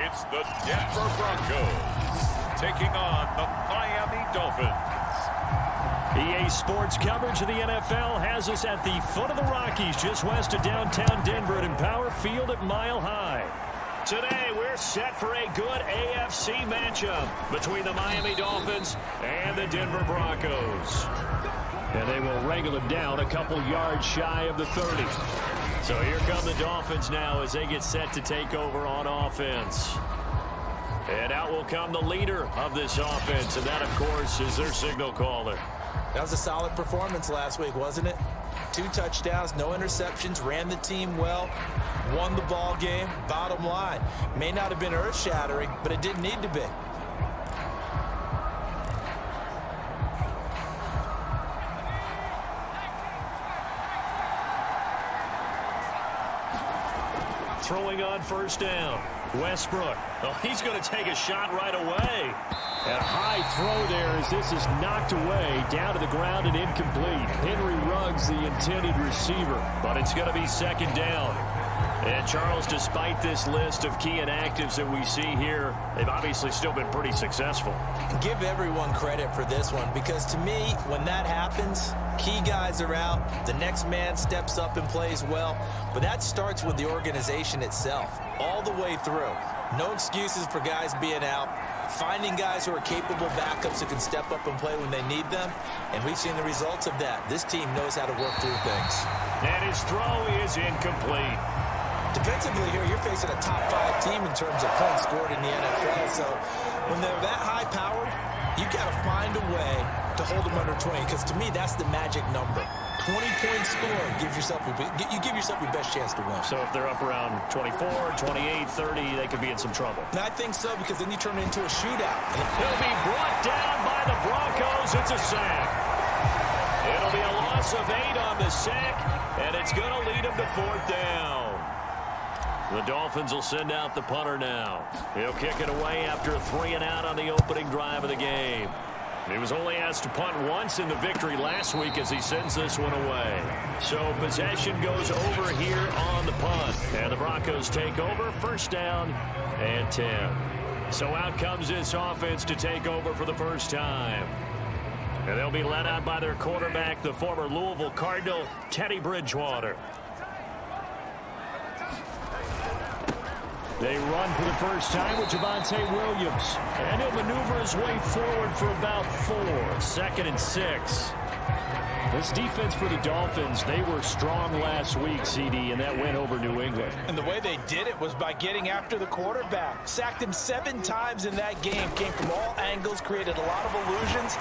It's the Denver Broncos taking on the Miami Dolphins. EA Sports coverage of the NFL has us at the foot of the Rockies, just west of downtown Denver at Empower Field at Mile High. Today, we're set for a good AFC matchup between the Miami Dolphins and the Denver Broncos. And they will wrangle it down a couple yards shy of the 30. So here come the Dolphins now as they get set to take over on offense. And out will come the leader of this offense, and that, of course, is their signal caller. That was a solid performance last week, wasn't it? 2 touchdowns, no interceptions, ran the team well, won the ball game. Bottom line, may not have been earth-shattering, but it didn't need to be. Throwing on first down. Westbrook. Oh, he's going to take a shot right away. And a high throw there as this is knocked away, down to the ground and incomplete. Henry Ruggs, the intended receiver, but it's going to be second down. And Charles, despite this list of key inactives that we see here, they've obviously still been pretty successful. Give everyone credit for this one, because to me, when that happens, key guys are out, the next man steps up and plays well, but that starts with the organization itself, all the way through. No excuses for guys being out, finding guys who are capable backups who can step up and play when they need them, and we've seen the results of that. This team knows how to work through things. And his throw is incomplete. Defensively here, you're facing a top 5 team in terms of points scored in the NFL. So when they're that high-powered, you've got to find a way to hold them under 20, because to me, that's the magic number. 20-point score, you give yourself your best chance to win. So if they're up around 24, 28, 30, they could be in some trouble. And I think so, because then you turn it into a shootout. He'll be brought down by the Broncos. It's a sack. It'll be a loss of 8 on the sack, and it's going to lead them to 4th down. The Dolphins will send out the punter now. He'll kick it away after a 3-and-out on the opening drive of the game. He was only asked to punt once in the victory last week as he sends this one away. So possession goes over here on the punt. And the Broncos take over, first down and 10. So out comes this offense to take over for the first time. And they'll be led out by their quarterback, the former Louisville Cardinal, Teddy Bridgewater. They run for the first time with Javonte Williams. And he'll maneuver his way forward for about 4. 2nd and 6. This defense for the Dolphins, they were strong last week, CD, and that went over New England. And the way they did it was by getting after the quarterback. Sacked him 7 times in that game. Came from all angles, created a lot of illusions,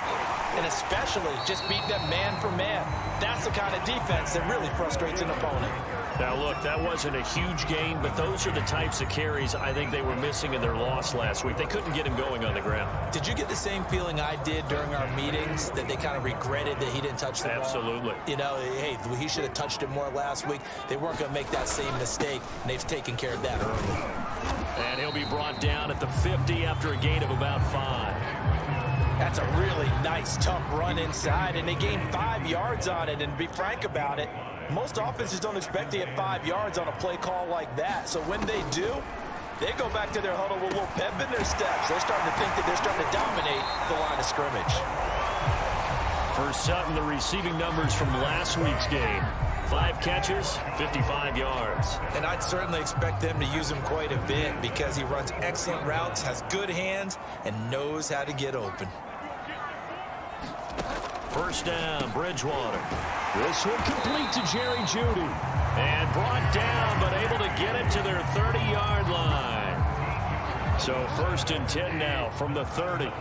and especially just beat them man for man. That's the kind of defense that really frustrates an opponent. Now, look, that wasn't a huge gain, but those are the types of carries I think they were missing in their loss last week. They couldn't get him going on the ground. Did you get the same feeling I did during our meetings, that they kind of regretted that he didn't touch the ball? Absolutely. You know, hey, he should have touched it more last week. They weren't going to make that same mistake, and they've taken care of that early. And he'll be brought down at the 50 after a gain of about 5. That's a really nice, tough run inside, and they gained 5 yards on it. And to be frank about it, most offenses don't expect to get 5 yards on a play call like that. So when they do, they go back to their huddle with a little pep in their steps. They're starting to think that they're starting to dominate the line of scrimmage. For Sutton, the receiving numbers from last week's game. 5 catches, 55 yards. And I'd certainly expect them to use him quite a bit, because he runs excellent routes, has good hands, and knows how to get open. First down, Bridgewater. This one complete to Jerry Jeudy. And brought down, but able to get it to their 30-yard line. So 1st and 10 now from the 30.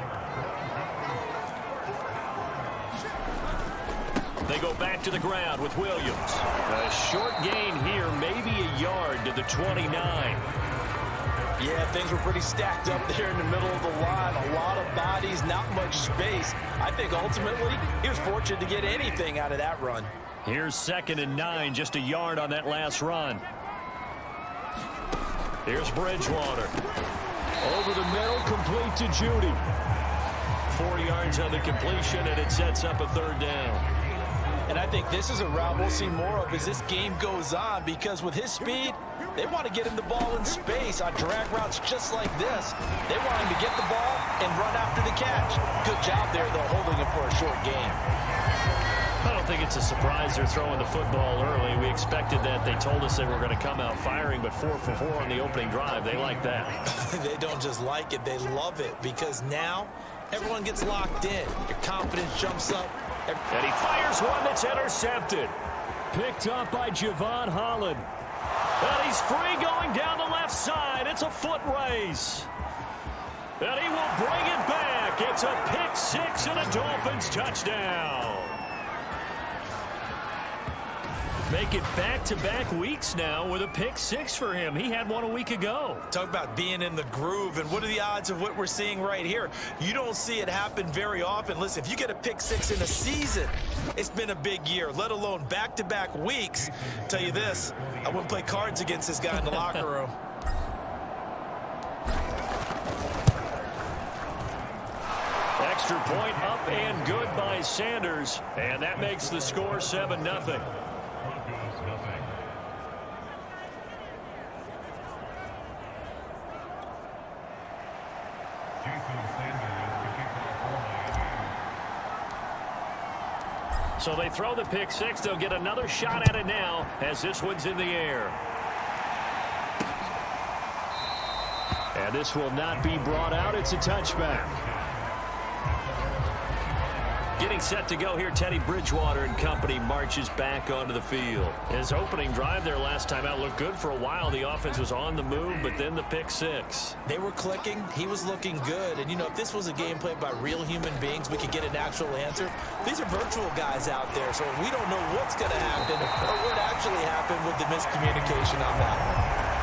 They go back to the ground with Williams. A short gain here, maybe a yard to the 29. Yeah, things were pretty stacked up there in the middle of the line. A lot of bodies, not much space. I think ultimately he was fortunate to get anything out of that run. Here's 2nd and 9, just a yard on that last run. Here's Bridgewater. Over the middle, complete to Jeudy. 4 yards on the completion, and it sets up a 3rd down. And I think this is a route we'll see more of as this game goes on, because with his speed, they want to get him the ball in space on drag routes just like this. They want him to get the ball and run after the catch. Good job there, though, holding him for a short game. I don't think it's a surprise they're throwing the football early. We expected that. They told us they were going to come out firing, but 4 for 4 on the opening drive. They like that. They don't just like it, they love it, because now everyone gets locked in. Your confidence jumps up. And he fires one that's intercepted. Picked up by Javon Holland. And he's free going down the left side. It's a foot race. And he will bring it back. It's a pick six and a Dolphins touchdown. Make it back-to-back weeks now with a pick six for him. He had one a week ago. Talk about being in the groove, and what are the odds of what we're seeing right here? You don't see it happen very often. Listen, if you get a pick six in a season, it's been a big year, let alone back-to-back weeks. Tell you this, I wouldn't play cards against this guy in the locker room. Extra point up and good by Sanders, and that makes the score 7-0. So they throw the pick six. They'll get another shot at it now as this one's in the air. And this will not be brought out. It's a touchback. Getting set to go here, Teddy Bridgewater and company marches back onto the field. His opening drive there last time out looked good for a while. The offense was on the move, but then the pick six. They were clicking. He was looking good. And, you know, if this was a game played by real human beings, we could get an actual answer. These are virtual guys out there, so we don't know what's going to happen or what actually happened with the miscommunication on that one.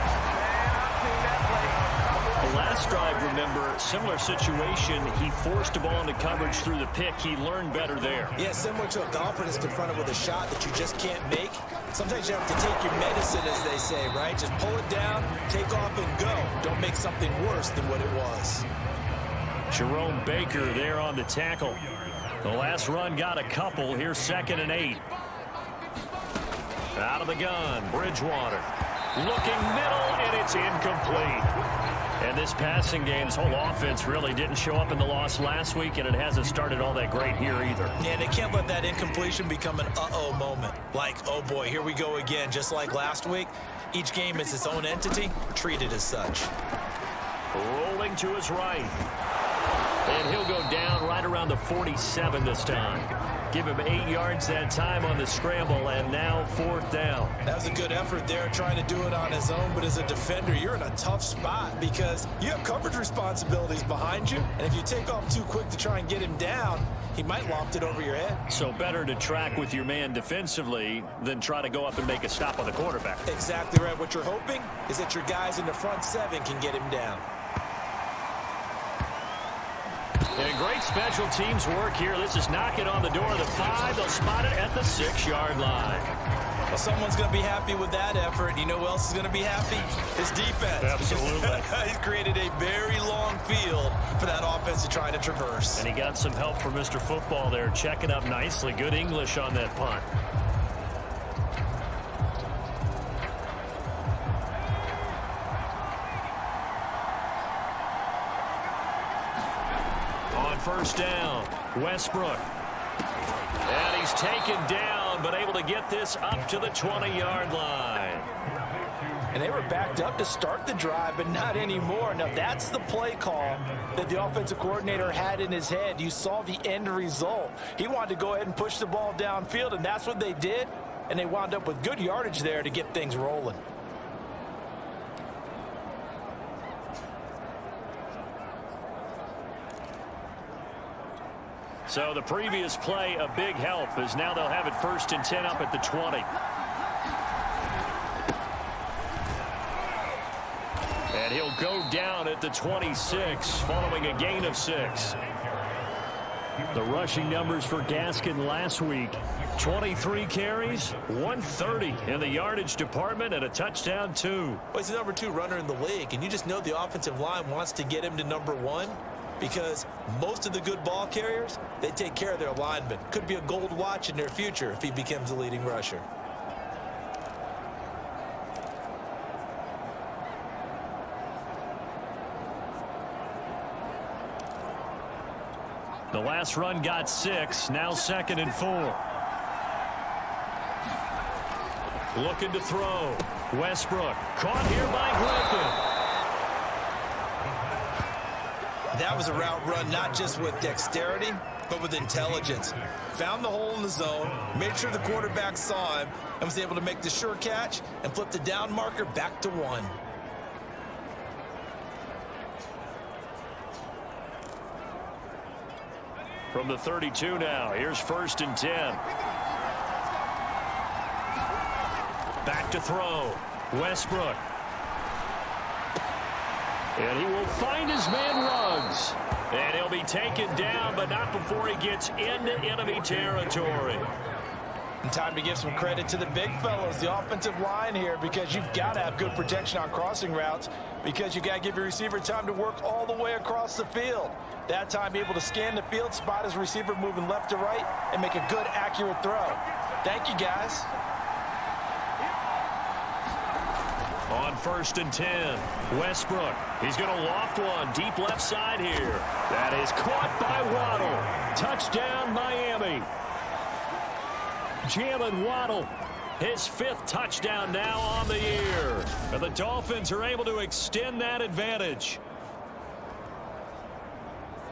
The last drive, remember, similar situation. He forced the ball into coverage through the pick. He learned better there. Yeah, similar to a golfer that's confronted with a shot that you just can't make. Sometimes you have to take your medicine, as they say, right? Just pull it down, take off, and go. Don't make something worse than what it was. Jerome Baker there on the tackle. The last run got a couple. Here's 2nd and 8. Out of the gun, Bridgewater. Looking middle, and it's incomplete. And this passing game, this whole offense really didn't show up in the loss last week, and it hasn't started all that great here either. Yeah, they can't let that incompletion become an uh-oh moment. Like, oh boy, here we go again, just like last week. Each game is its own entity, treated as such. Rolling to his right. And he'll go down right around the 47 this time. Give him 8 yards that time on the scramble, and now 4th down. That was a good effort there, trying to do it on his own, but as a defender, you're in a tough spot because you have coverage responsibilities behind you, and if you take off too quick to try and get him down, he might loft it over your head. So better to track with your man defensively than try to go up and make a stop on the quarterback. Exactly right. What you're hoping is that your guys in the front 7 can get him down. And great special teams work here. This is knocking on the door of the 5. They'll spot it at the 6-yard line. Well, someone's going to be happy with that effort. You know who else is going to be happy? His defense. Absolutely. He's created a very long field for that offense to try to traverse. And he got some help from Mr. Football there, checking up nicely. Good English on that punt. First down, Westbrook. And he's taken down, but able to get this up to the 20-yard line. And they were backed up to start the drive, but not anymore. Now, that's the play call that the offensive coordinator had in his head. You saw the end result. He wanted to go ahead and push the ball downfield, and that's what they did. And they wound up with good yardage there to get things rolling. So the previous play, a big help, as now they'll have it 1st and 10 up at the 20. And he'll go down at the 26 following a gain of 6. The rushing numbers for Gaskin last week, 23 carries, 130 in the yardage department, and a touchdown, 2. Well, he's the number 2 runner in the league, and you just know the offensive line wants to get him to number 1. because most of the good ball carriers, they take care of their linemen. Could be a gold watch in their future if he becomes the leading rusher. The last run got 6, now 2nd and 4. Looking to throw. Westbrook caught here by Griffin. That was a route run not just with dexterity, but with intelligence. Found the hole in the zone, made sure the quarterback saw him, and was able to make the sure catch and flip the down marker back to 1. From the 32 now, here's 1st and 10. Back to throw. Westbrook. And he will find his man Ruggs. And he'll be taken down, but not before he gets into enemy territory. And time to give some credit to the big fellows, the offensive line here, because you've got to have good protection on crossing routes, because you've got to give your receiver time to work all the way across the field. That time, able to scan the field, spot his receiver moving left to right, and make a good, accurate throw. Thank you, guys. On 1st and 10, Westbrook. He's going to loft one deep left side here. That is caught by Waddle. Touchdown, Miami. Jalen Waddle, his 5th touchdown now on the year. And the Dolphins are able to extend that advantage.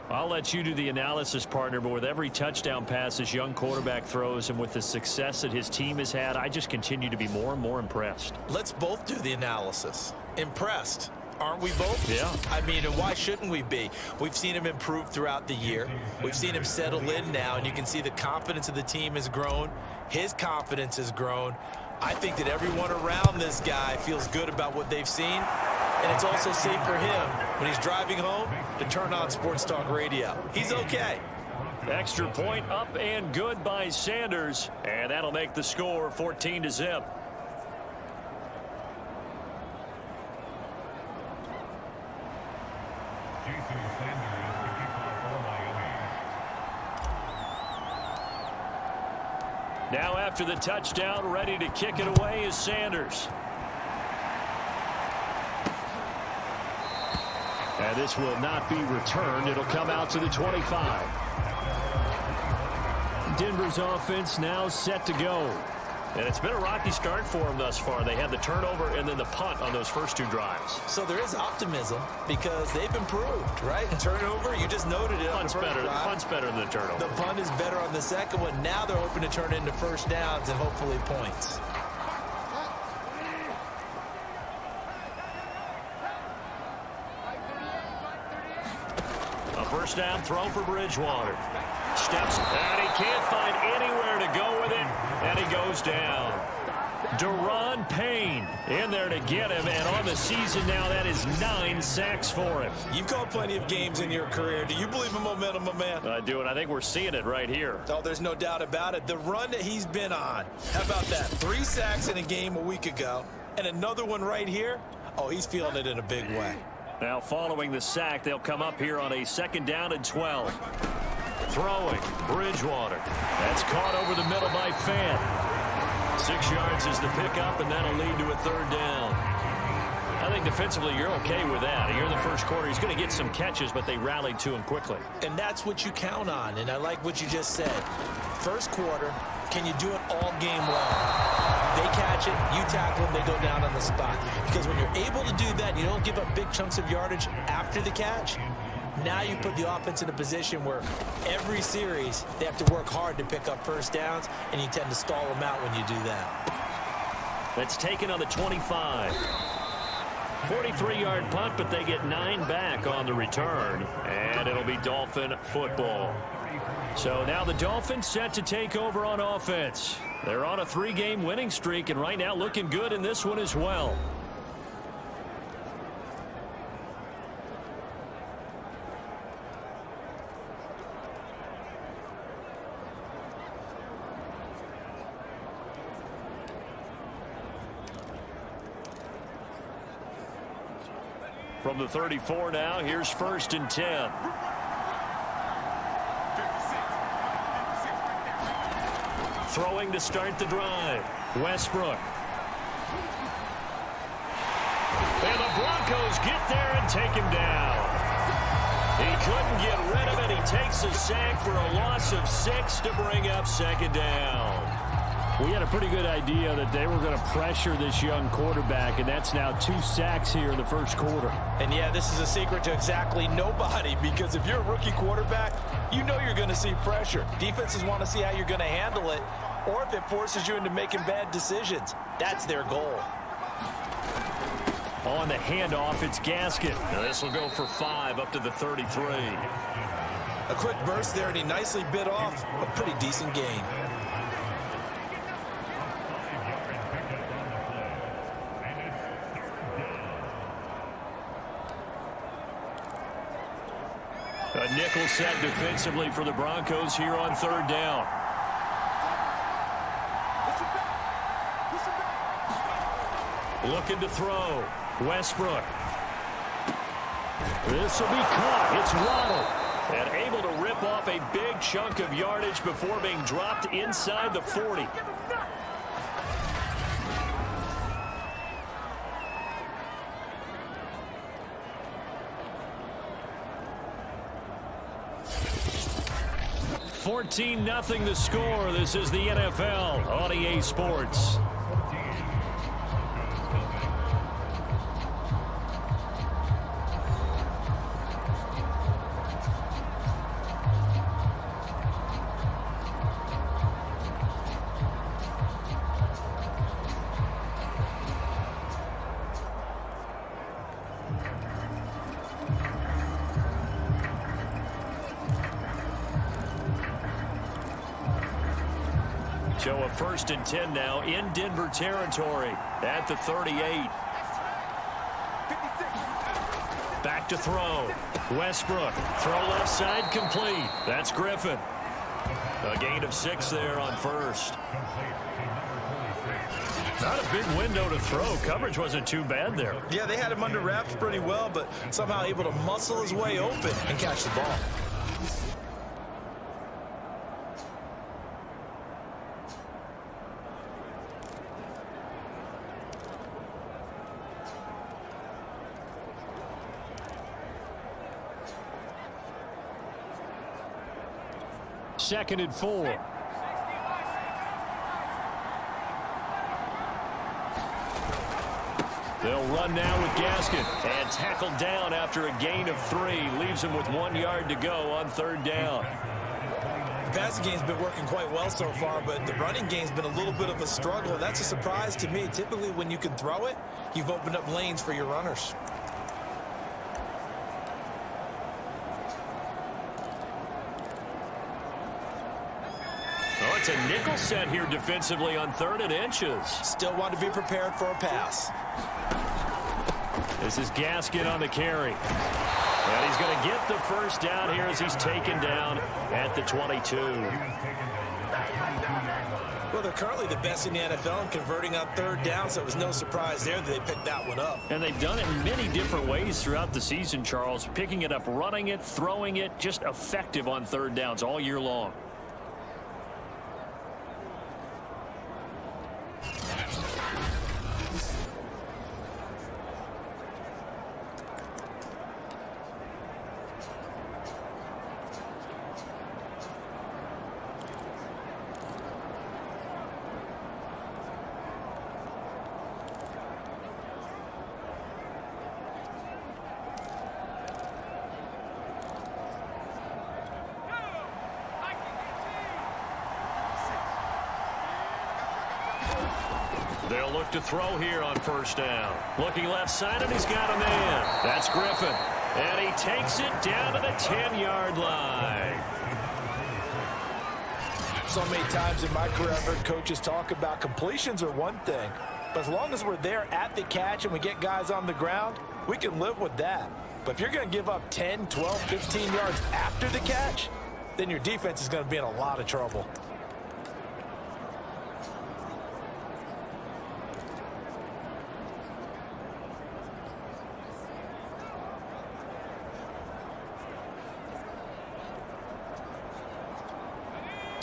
I'll let you do the analysis, partner, but with every touchdown pass this young quarterback throws and with the success that his team has had, I just continue to be more and more impressed. Let's both do the analysis. Impressed. Aren't we both? Yeah. I mean, and why shouldn't we be? We've seen him improve throughout the year. We've seen him settle in now, and you can see the confidence of the team has grown. His confidence has grown. I think that everyone around this guy feels good about what they've seen, and it's also safe for him when he's driving home to turn on Sports Talk Radio. He's okay. Extra point up and good by Sanders, and that'll make the score 14-0. Now after the touchdown, ready to kick it away is Sanders. And this will not be returned. It'll come out to the 25. Denver's offense now set to go. And it's been a rocky start for them thus far. They had the turnover and then the punt on those first 2 drives. So there is optimism because they've improved, right? Turnover, you just noted it. Punt's better. The punt's better than the turnover. The punt is better on the second one. Now they're hoping to turn into first downs and hopefully points. A first down throw for Bridgewater. Steps, and he can't find anywhere to go with it, and he goes down. Deron Payne in there to get him, and on the season now, that is 9 sacks for him. You've called plenty of games in your career. Do you believe in momentum, my man? I do, and I think we're seeing it right here. Oh, there's no doubt about it. The run that he's been on, how about that? 3 sacks in a game a week ago, and another one right here. Oh, he's feeling it in a big way. Now, following the sack, they'll come up here on a 2nd down and 12. Throwing, Bridgewater. That's caught over the middle by Fant. 6 yards is the pickup, and that'll lead to a 3rd down. I think defensively you're okay with that. Here in the first quarter, he's going to get some catches, but they rallied to him quickly. And that's what you count on, and I like what you just said. First quarter, can you do it all game long? They catch it, you tackle them, they go down on the spot. Because when you're able to do that, you don't give up big chunks of yardage after the catch. Now you put the offense in a position where every series they have to work hard to pick up first downs, and you tend to stall them out when you do that. That's taken on the 25. 43-yard punt, but they get 9 back on the return, and it'll be Dolphin football. So now the Dolphins set to take over on offense. They're on a 3-game winning streak, and right now looking good in this one as well. From the 34 now, here's 1st and 10. throwing to start the drive. Westbrook. And the Broncos get there and take him down. He couldn't get rid of it. He takes a sack for a loss of 6 to bring up second down. We had a pretty good idea that they were going to pressure this young quarterback, and that's now 2 sacks here in the first quarter. And, yeah, this is a secret to exactly nobody, because if you're a rookie quarterback, you know you're going to see pressure. Defenses want to see how you're going to handle it, or if it forces you into making bad decisions. That's their goal. On the handoff, it's Gaskin. Now this will go for 5 up to the 33. A quick burst there, and he nicely bit off a pretty decent gain. A nickel set defensively for the Broncos here on third down. Looking to throw. Westbrook. This will be caught. It's Waddle. And able to rip off a big chunk of yardage before being dropped inside the 40. $14-0 the score. This is the NFL on EA Sports. So a 1st and 10 now in Denver territory at the 38. Back to throw. Westbrook. Throw left side complete. That's Griffin. A gain of 6 there on first. Not a big window to throw. Coverage wasn't too bad there. Yeah, they had him under wraps pretty well, but somehow able to muscle his way open and catch the ball. Second and 4. They'll run now with Gaskin. And tackled down after a gain of 3. Leaves him with 1 yard to go on third down. The passing game's been working quite well so far, but the running game's been a little bit of a struggle. And that's a surprise to me. Typically, when you can throw it, you've opened up lanes for your runners. Oh, it's a nickel set here defensively on 3rd and inches. Still want to be prepared for a pass. This is Gaskin on the carry. And he's going to get the first down here as he's taken down at the 22. Well, they're currently the best in the NFL in converting on third down, so it was no surprise there that they picked that one up. And they've done it in many different ways throughout the season, Charles. Picking it up, running it, throwing it, just effective on third downs all year long. They'll look to throw here on first down. Looking left side, and he's got a man. That's Griffin. And he takes it down to the 10-yard line. So many times in my career, I've heard coaches talk about completions are one thing. But as long as we're there at the catch and we get guys on the ground, we can live with that. But if you're going to give up 10, 12, 15 yards after the catch, then your defense is going to be in a lot of trouble.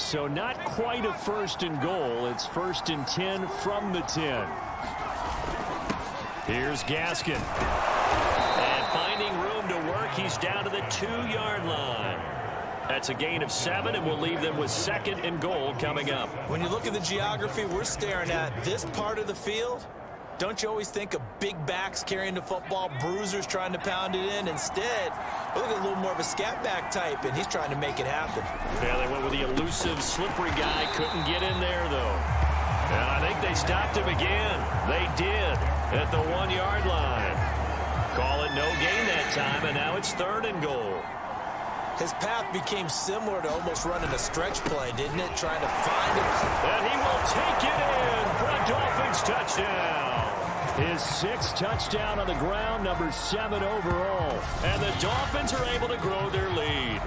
so not quite a 1st and goal. It's 1st and 10 from the 10. Here's Gaskin. And finding room to work, he's down to the 2-yard line. That's a gain of 7, and we'll leave them with 2nd and goal coming up. When you look at the geography we're staring at, this part of the field, don't you always think of big backs carrying the football, bruisers trying to pound it in? Instead, look at a little more of a scat back type, and he's trying to make it happen. Yeah, they went with the elusive, slippery guy. Couldn't get in there, though. And I think they stopped him again. They did at the 1-yard line. Call it no gain that time, and now it's 3rd and goal. His path became similar to almost running a stretch play, didn't it? Trying to find him. And he will take it in for a Dolphins touchdown. His 6th touchdown on the ground, number 7 overall. And the Dolphins are able to grow their lead.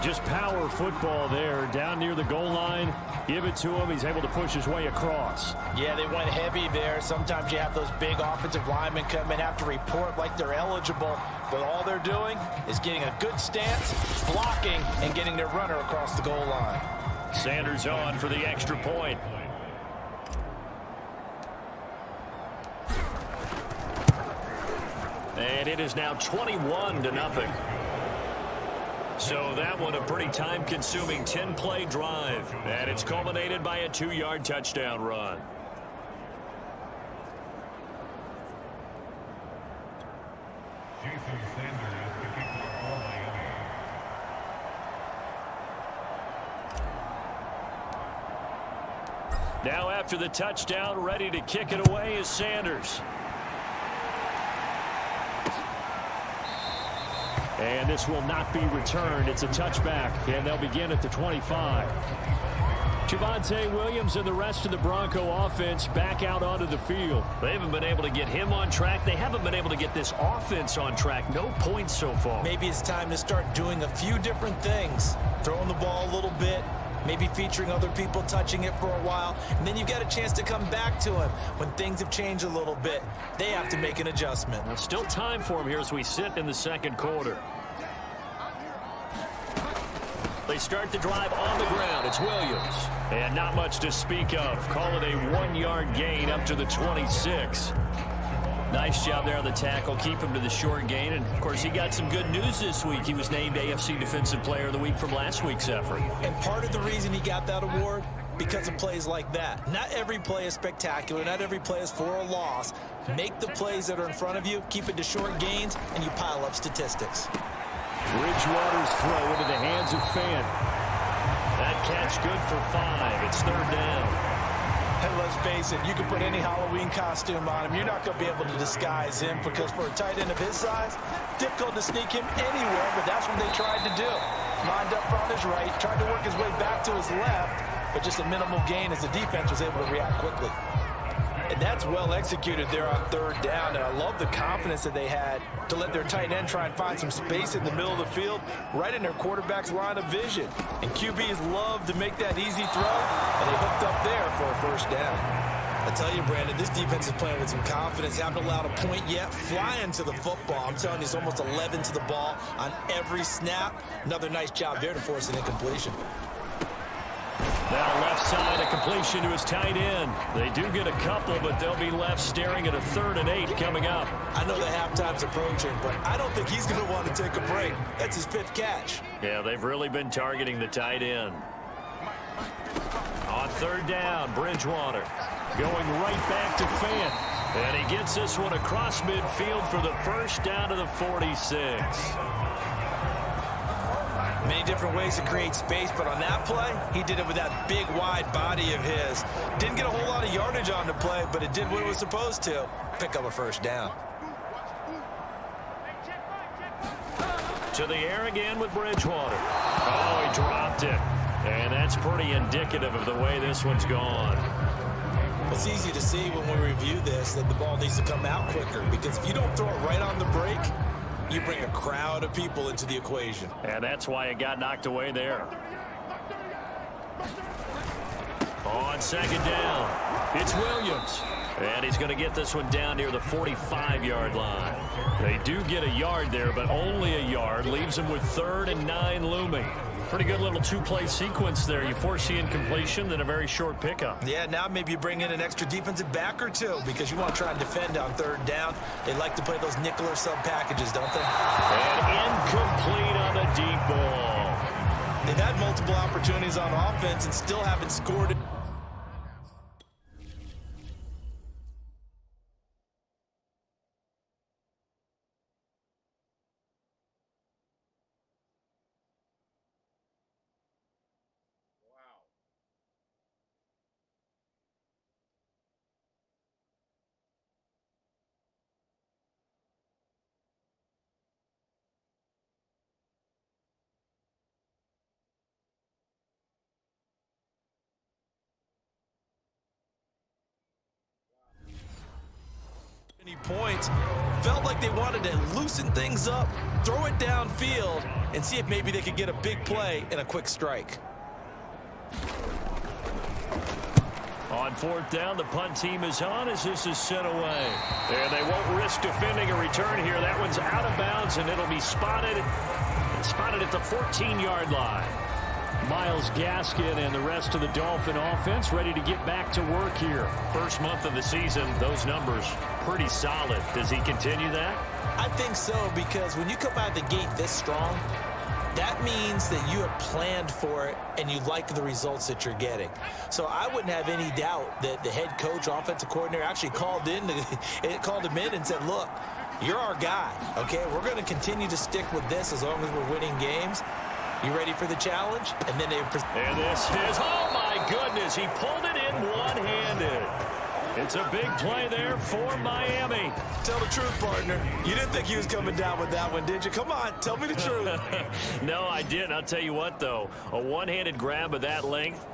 Just power football there, down near the goal line. Give it to him. He's able to push his way across. Yeah, they went heavy there. Sometimes you have those big offensive linemen come in, have to report like they're eligible. But all they're doing is getting a good stance, blocking, and getting their runner across the goal line. Sanders on for the extra point. And it is now 21-0. So that one a pretty time-consuming 10-play drive. And it's culminated by a 2-yard touchdown run. Now after the touchdown, ready to kick it away is Sanders. And this will not be returned. It's a touchback, and they'll begin at the 25. Javonte Williams and the rest of the Bronco offense back out onto the field. They haven't been able to get him on track. They haven't been able to get this offense on track. No points so far. Maybe it's time to start doing a few different things. Throwing the ball a little bit, maybe featuring other people touching it for a while, and then you've got a chance to come back to him when things have changed a little bit. They have to make an adjustment. Well, still time for him here as we sit in the 2nd quarter. They start the drive on the ground. It's Williams. And not much to speak of. Call it a 1-yard gain up to the 26. Nice job there on the tackle. Keep him to the short gain. And, of course, he got some good news this week. He was named AFC Defensive Player of the Week from last week's effort. And part of the reason he got that award, because of plays like that. Not every play is spectacular. Not every play is for a loss. Make the plays that are in front of you, keep it to short gains, and you pile up statistics. Bridgewater's throw into the hands of Fant. That catch good for 5. It's 3rd down. And let's face it, you can put any Halloween costume on him. You're not going to be able to disguise him because for a tight end of his size, difficult to sneak him anywhere, but that's what they tried to do. Lined up on his right, tried to work his way back to his left, but just a minimal gain as the defense was able to react quickly. And that's well executed there on 3rd down. And I love the confidence that they had to let their tight end try and find some space in the middle of the field, right in their quarterback's line of vision. And QBs love to make that easy throw, and they hooked up there for a 1st down. I tell you, Brandon, this defense is playing with some confidence. Haven't allowed a point yet. Flying to the football. I'm telling you, it's almost 11 to the ball on every snap. Another nice job there to force an incompletion. Now left side, a completion to his tight end. They do get a couple, but they'll be left staring at a 3rd and 8 coming up. I know the halftime's approaching, but I don't think he's going to want to take a break. That's his 5th catch. Yeah, they've really been targeting the tight end. On 3rd down, Bridgewater going right back to Fant. And he gets this one across midfield for the 1st down to the 46. Many different ways to create space, but on that play, he did it with that big, wide body of his. Didn't get a whole lot of yardage on the play, but it did what it was supposed to. Pick up a 1st down. To the air again with Bridgewater. Oh, he dropped it. And that's pretty indicative of the way this one's gone. It's easy to see when we review this that the ball needs to come out quicker, because if you don't throw it right on the break, you bring a crowd of people into the equation. And that's why it got knocked away there. On 2nd down, it's Williams. And he's going to get this one down near the 45-yard line. They do get a yard there, but only a yard. Leaves them with 3rd and 9 looming. Pretty good little two-play sequence there. You force the incompletion, then a very short pickup. Yeah, now maybe you bring in an extra defensive back or two because you want to try and defend on 3rd down. They like to play those nickel or sub packages, don't they? And incomplete on the deep ball. They've had multiple opportunities on offense and still haven't scored. Points. Felt like they wanted to loosen things up, throw it downfield, and see if maybe they could get a big play and a quick strike. On 4th down, the punt team is on as this is sent away. And they won't risk defending a return here. That one's out of bounds, and it'll be spotted at the 14-yard line. Myles Gaskin and the rest of the Dolphin offense ready to get back to work here. First month of the season, those numbers pretty solid. Does he continue that? I think so, because when you come out of the gate this strong, that means that you have planned for it and you like the results that you're getting. So I wouldn't have any doubt that the head coach, offensive coordinator actually called him in and said, look, you're our guy, okay? We're going to continue to stick with this as long as we're winning games. You ready for the challenge? And then and this is, oh my goodness, he pulled it in one-handed. It's a big play there for Miami. Tell the truth, partner. You didn't think he was coming down with that one, did you? Come on, tell me the truth. No, I didn't. I'll tell you what, though. A one-handed grab of that length.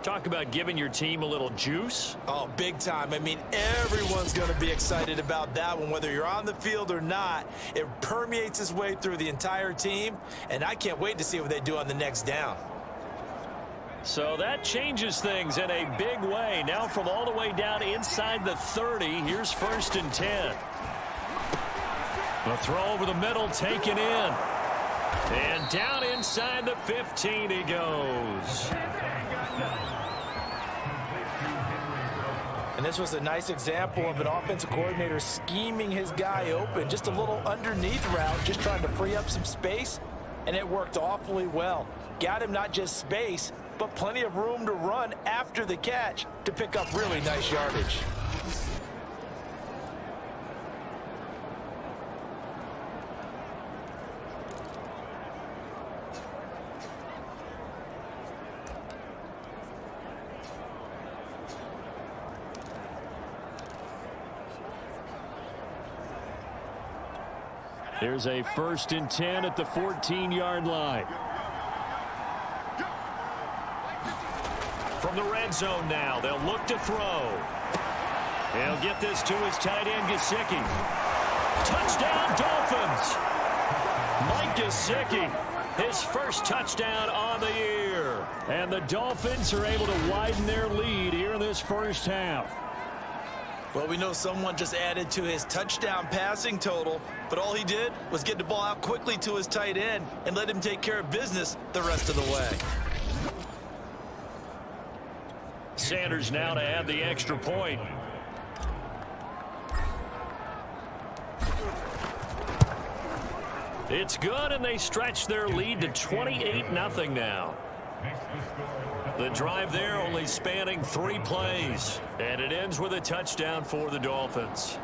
Talk about giving your team a little juice. Oh, big time. I mean, everyone's going to be excited about that one, whether you're on the field or not. It permeates its way through the entire team, and I can't wait to see what they do on the next down. So that changes things in a big way. Now from all the way down inside the 30, here's 1st and 10. A throw over the middle, taken in. And down inside the 15 he goes. And this was a nice example of an offensive coordinator scheming his guy open. Just a little underneath route, just trying to free up some space, and it worked awfully well. Got him not just space, but plenty of room to run after the catch to pick up really nice yardage. There's a 1st and 10 at the 14-yard line. From the red zone now, they'll look to throw. They'll get this to his tight end, Gesicki. Touchdown, Dolphins! Mike Gesicki, his first touchdown on the year. And the Dolphins are able to widen their lead here in this first half. Well, we know someone just added to his touchdown passing total, but all he did was get the ball out quickly to his tight end and let him take care of business the rest of the way. Sanders now to add the extra point. It's good, and they stretch their lead to 28-0 now. The drive there only spanning 3 plays, and it ends with a touchdown for the Dolphins.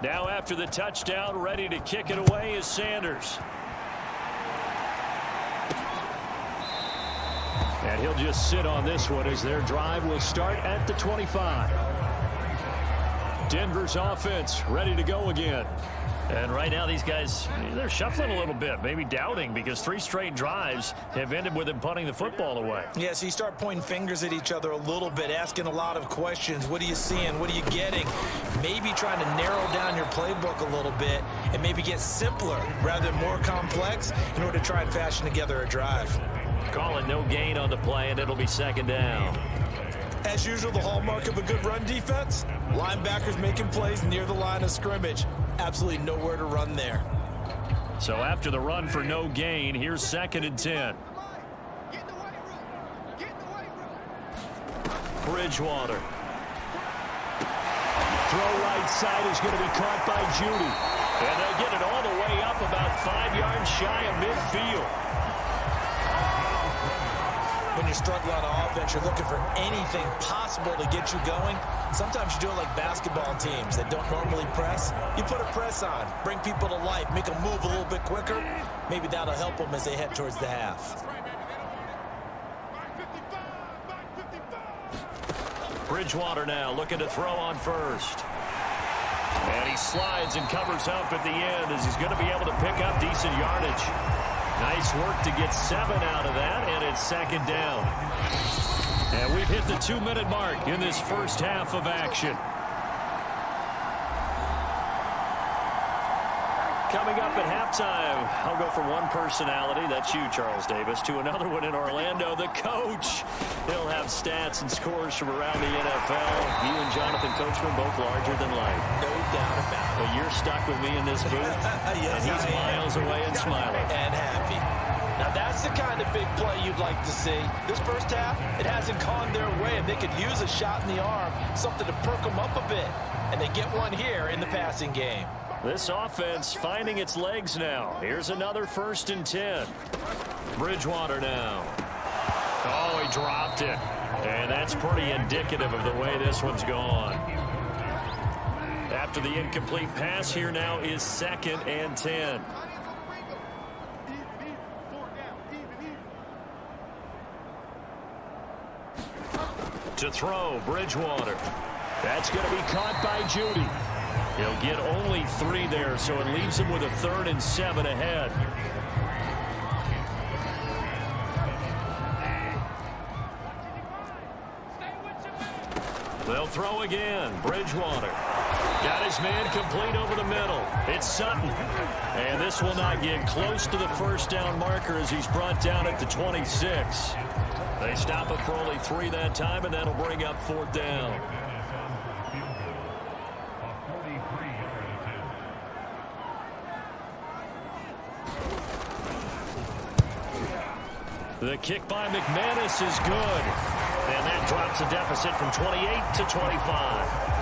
Now after the touchdown, ready to kick it away is Sanders. And he'll just sit on this one as their drive will start at the 25. Denver's offense ready to go again. And right now these guys, they're shuffling a little bit, maybe doubting, because 3 straight drives have ended with them punting the football away. Yeah, so you start pointing fingers at each other a little bit, asking a lot of questions. What are you seeing? What are you getting? Maybe trying to narrow down your playbook a little bit and maybe get simpler rather than more complex in order to try and fashion together a drive. Call it no gain on the play, and it'll be 2nd down. As usual, the hallmark of a good run defense, linebackers making plays near the line of scrimmage. Absolutely nowhere to run there. So after the run for no gain, here's 2nd and 10. Bridgewater. Throw right side is going to be caught by Judy. And they'll get it all the way up about 5 yards shy of midfield. When you're struggling on offense, you're looking for anything possible to get you going. Sometimes you do it like basketball teams that don't normally press. You put a press on, bring people to life, make them move a little bit quicker. Maybe that'll help them as they head towards the half. Bridgewater now looking to throw on first. And he slides and covers up at the end as he's going to be able to pick up decent yardage. Nice work to get 7 out of that, and it's 2nd down. And we've hit the 2-minute mark in this first half of action. Coming up at halftime, I'll go from one personality, that's you, Charles Davis, to another one in Orlando, the coach. He'll have stats and scores from around the NFL. You and Jonathan Coachman both larger than life. No doubt about it. But you're stuck with me in this booth, yes, and he's miles away and smiling. And happy. Now that's the kind of big play you'd like to see. This first half, it hasn't gone their way, and they could use a shot in the arm, something to perk them up a bit. And they get one here in the passing game. This offense finding its legs now. Here's another 1st and 10. Bridgewater now. Oh, he dropped it. And that's pretty indicative of the way this one's gone. After the incomplete pass, here now is 2nd and 10. To throw, Bridgewater. That's going to be caught by Judy. He'll get only 3 there, so it leaves him with a 3rd and 7 ahead. They'll throw again. Bridgewater. Got his man complete over the middle. It's Sutton. And this will not get close to the 1st down marker as he's brought down at the 26. They stop him for only 3 that time, and that'll bring up 4th down. The kick by McManus is good. And that drops the deficit from 28 to 25.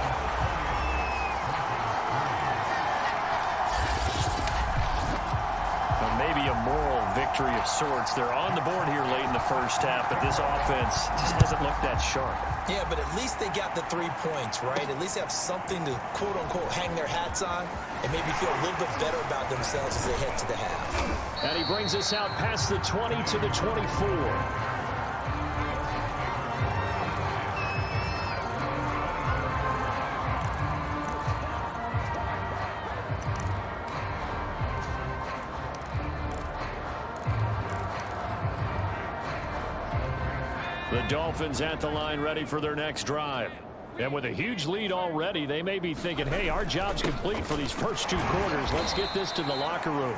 Maybe a moral victory of sorts. They're on the board here late in the first half, but this offense just hasn't looked that sharp. Yeah, but at least they got the 3 points, right? At least they have something to, quote-unquote, hang their hats on and maybe feel a little bit better about themselves as they head to the half. And he brings us out past the 20 to the 24. The Dolphins at the line ready for their next drive. And with a huge lead already, they may be thinking, hey, our job's complete for these first 2 quarters. Let's get this to the locker room.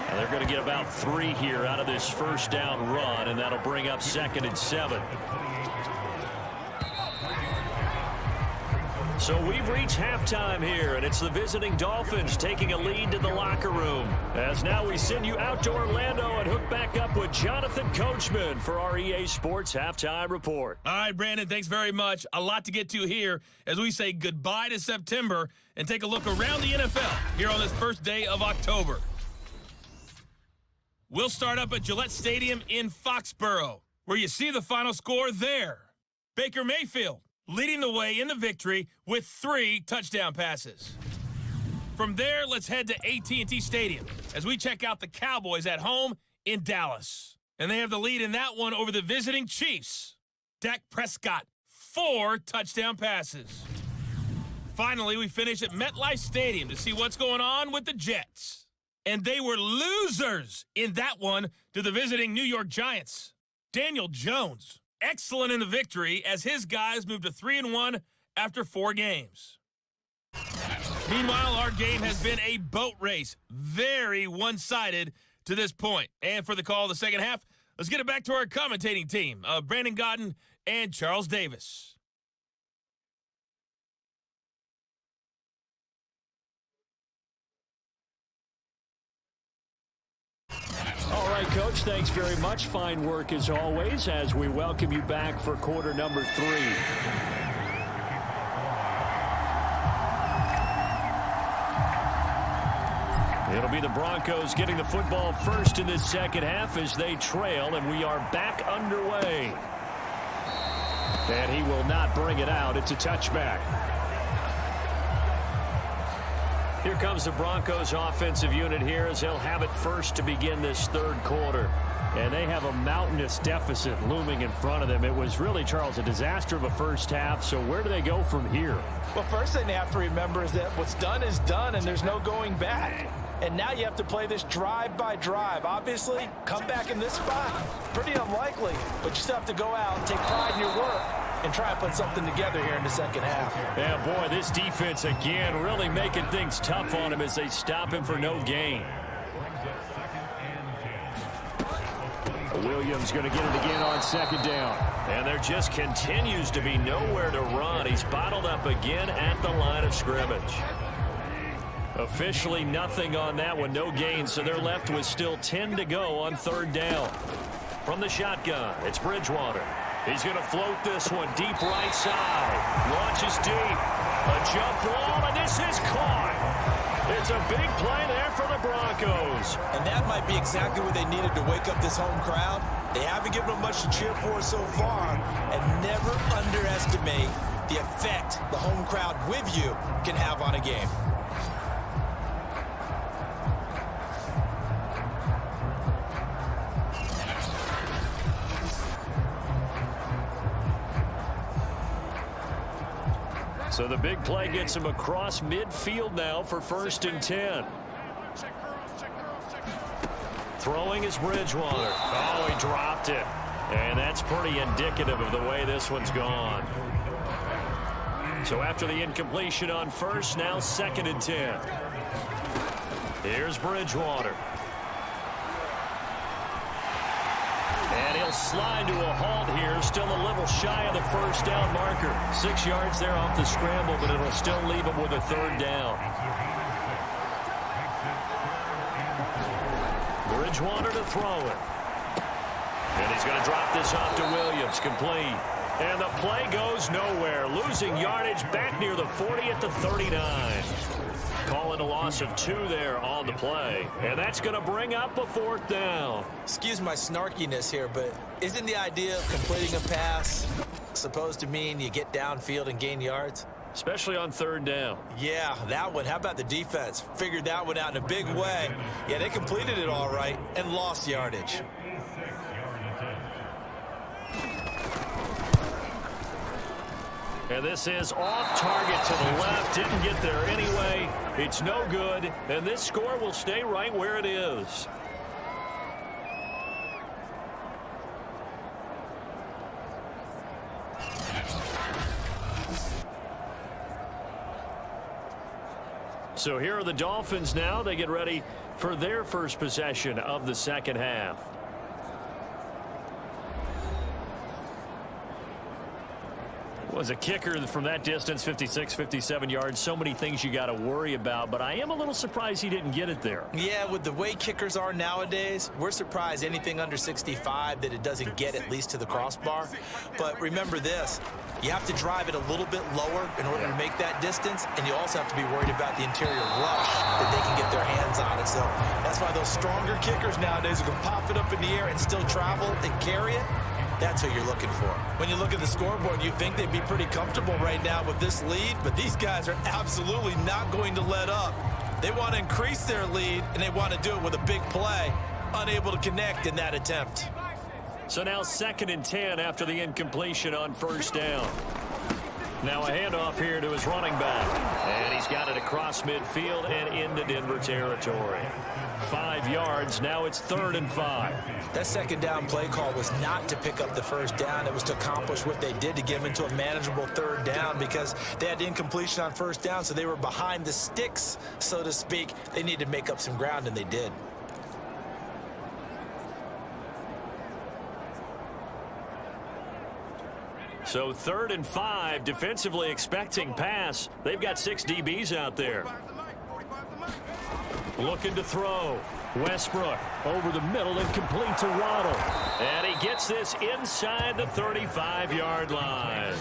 And they're going to get about 3 here out of this 1st down run, and that'll bring up 2nd and 7. So we've reached halftime here, and it's the visiting Dolphins taking a lead to the locker room. As now we send you out to Orlando and hook back up with Jonathan Coachman for our EA Sports Halftime Report. All right, Brandon, thanks very much. A lot to get to here as we say goodbye to September and take a look around the NFL here on this first day of October. We'll start up at Gillette Stadium in Foxborough, where you see the final score there. Baker Mayfield leading the way in the victory with 3 touchdown passes. From there, let's head to AT&T Stadium as we check out the Cowboys at home in Dallas. And they have the lead in that one over the visiting Chiefs. Dak Prescott, 4 touchdown passes. Finally, we finish at MetLife Stadium to see what's going on with the Jets. And they were losers in that one to the visiting New York Giants. Daniel Jones, excellent in the victory as his guys moved to 3-1 after 4 games. Meanwhile, our game has been a boat race, very one-sided to this point. And for the call of the second half, let's get it back to our commentating team of Brandon Godden and Charles Davis. All right, Coach, thanks very much. Fine work as always as we welcome you back for quarter number 3. It'll be the Broncos getting the football first in this second half as they trail, and we are back underway. And he will not bring it out. It's a touchback. Here comes the Broncos offensive unit here as they'll have it first to begin this third quarter. And they have a mountainous deficit looming in front of them. It was really, Charles, a disaster of a first half. So where do they go from here? Well, first thing they have to remember is that what's done is done, and there's no going back. And now you have to play this drive by drive. Obviously, come back in this spot, pretty unlikely. But you still have to go out and take pride in your work and try and put something together here in the second half. Yeah, boy, this defense again really making things tough on him as they stop him for no gain. Williams going to get it again on second down. And there just continues to be nowhere to run. He's bottled up again at the line of scrimmage. Officially nothing on that one, no gain, so they're left with still 10 to go on third down. From the shotgun, it's Bridgewater. He's going to float this one deep right side. Launches deep. A jump ball, and this is caught. It's a big play there for the Broncos. And that might be exactly what they needed to wake up this home crowd. They haven't given them much to cheer for so far, and never underestimate the effect the home crowd with you can have on a game. So the big play gets him across midfield now for 1st and 10. Throwing is Bridgewater. Oh, he dropped it. And that's pretty indicative of the way this one's gone. So after the incompletion on first, now 2nd and 10. Here's Bridgewater. And he'll slide to a halt here, still a little shy of the first down marker. 6 yards there off the scramble, but it'll still leave him with a third down. Bridgewater to throw it. And he's going to drop this off to Williams, complete. And the play goes nowhere, losing yardage back near the 40 at the 39. Calling a loss of 2 there on the play. And that's going to bring up a 4th down. Excuse my snarkiness here, but isn't the idea of completing a pass supposed to mean you get downfield and gain yards? Especially on 3rd down. Yeah, that one. How about the defense? Figured that one out in a big way. Yeah, they completed it all right and lost yardage. And this is off target to the left. Didn't get there anyway. It's no good. And this score will stay right where it is. So here are the Dolphins now. They get ready for their first possession of the second half. Was a kicker from that distance, 56, 57 yards. So many things you got to worry about, but I am a little surprised he didn't get it there. Yeah, with the way kickers are nowadays, we're surprised anything under 65 that it doesn't get at least to the crossbar. But remember this, you have to drive it a little bit lower in order to make that distance, and you also have to be worried about the interior rush that they can get their hands on it. So that's why those stronger kickers nowadays can pop it up in the air and still travel and carry it. That's what you're looking for. When you look at the scoreboard, you'd think they'd be pretty comfortable right now with this lead, but these guys are absolutely not going to let up. They want to increase their lead, and they want to do it with a big play. Unable to connect in that attempt. So now 2nd and 10 after the incompletion on 1st down. Now a handoff here to his running back. And he's got it across midfield and into Denver territory. 5 yards. Now it's 3rd and 5. That second down play call was not to pick up the first down. It was to accomplish what they did to get them into a manageable 3rd down because they had incompletion on first down, so they were behind the sticks, so to speak. They needed to make up some ground, and they did. So 3rd and 5, defensively expecting pass. They've got 6 DBs out there. Looking to throw. Westbrook over the middle and complete to Waddle. And he gets this inside the 35-yard line.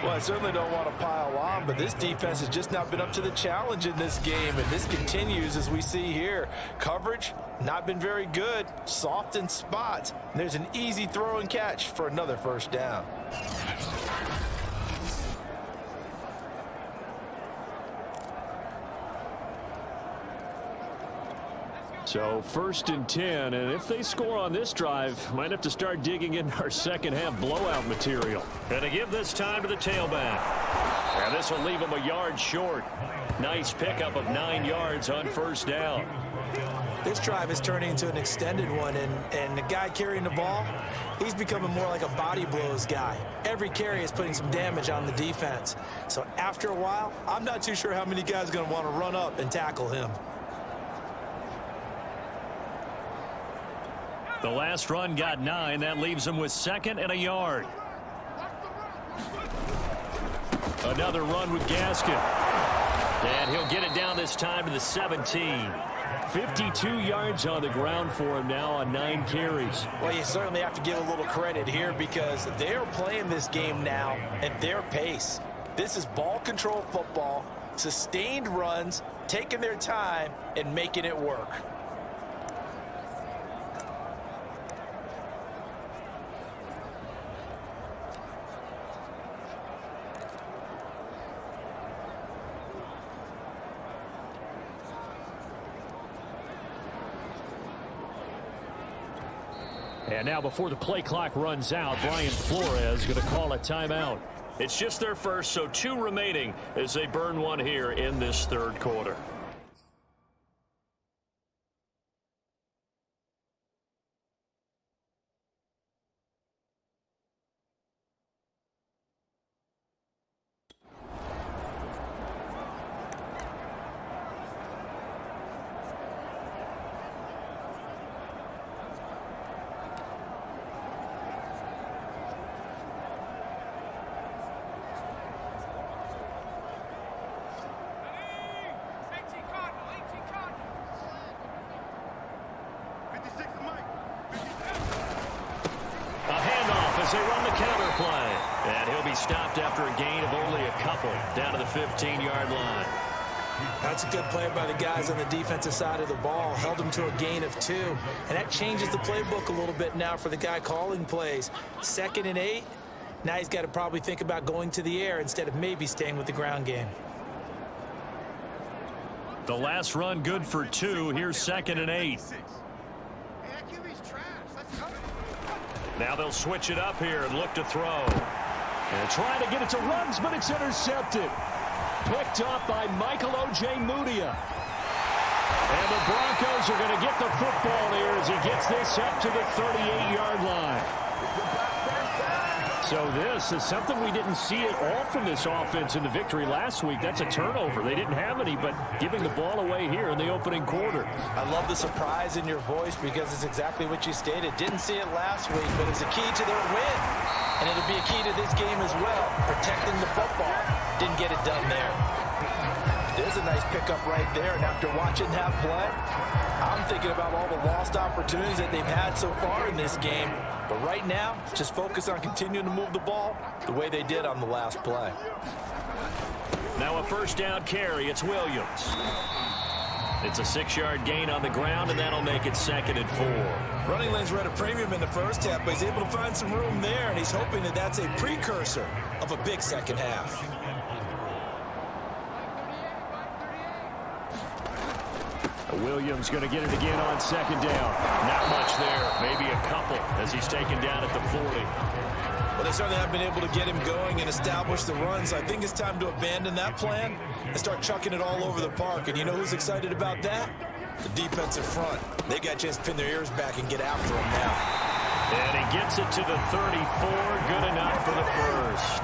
Well, I certainly don't want to pile on, but this defense has just not been up to the challenge in this game, and this continues as we see here. Coverage, not been very good, soft in spots. And there's an easy throw and catch for another first down. So 1st and 10, and if they score on this drive, might have to start digging in our second half blowout material. And to give this time to the tailback. And this will leave him a yard short. Nice pickup of 9 yards on first down. This drive is turning into an extended one, and the guy carrying the ball, he's becoming more like a body blows guy. Every carry is putting some damage on the defense. So after a while, I'm not too sure how many guys are going to want to run up and tackle him. The last run got 9. That leaves him with 2nd and a yard. Another run with Gaskin. And he'll get it down this time to the 17. 52 yards on the ground for him now on 9 carries. Well, you certainly have to give a little credit here because they're playing this game now at their pace. This is ball control football, sustained runs, taking their time, and making it work. And now before the play clock runs out, Brian Flores going to call a timeout. It's just their first, so 2 remaining as they burn one here in this 3rd quarter. As they run the counter play. And he'll be stopped after a gain of only a couple down to the 15-yard line. That's a good play by the guys on the defensive side of the ball. Held them to a gain of 2. And that changes the playbook a little bit now for the guy calling plays. 2nd and 8. Now he's got to probably think about going to the air instead of maybe staying with the ground game. The last run good for 2. Here's 2nd and 8. Now they'll switch it up here and look to throw. And trying to get it to runs, but it's intercepted. Picked up by Michael O.J. Mudia. And the Broncos are going to get the football here as he gets this up to the 38-yard line. So this is something we didn't see at all from this offense in the victory last week. That's a turnover. They didn't have any, but giving the ball away here in the opening quarter. I love the surprise in your voice because it's exactly what you stated. Didn't see it last week, but it's a key to their win. And it'll be a key to this game as well, protecting the football. Didn't get it done there. There's a nice pickup right there, and after watching that play, I'm thinking about all the lost opportunities that they've had so far in this game. But right now, just focus on continuing to move the ball the way they did on the last play. Now a first down carry. It's Williams. It's a 6-yard gain on the ground, and that'll make it 2nd and 4. Running lanes were at a premium in the first half, but he's able to find some room there, and he's hoping that that's a precursor of a big second half. Williams going to get it again on 2nd down. Not much there. Maybe a couple as he's taken down at the 40. Well, they certainly have been able to get him going and establish the runs. I think it's time to abandon that plan and start chucking it all over the park. And you know who's excited about that? The defensive front. They got a chance to pin their ears back and get after him now. And he gets it to the 34. Good enough for the first.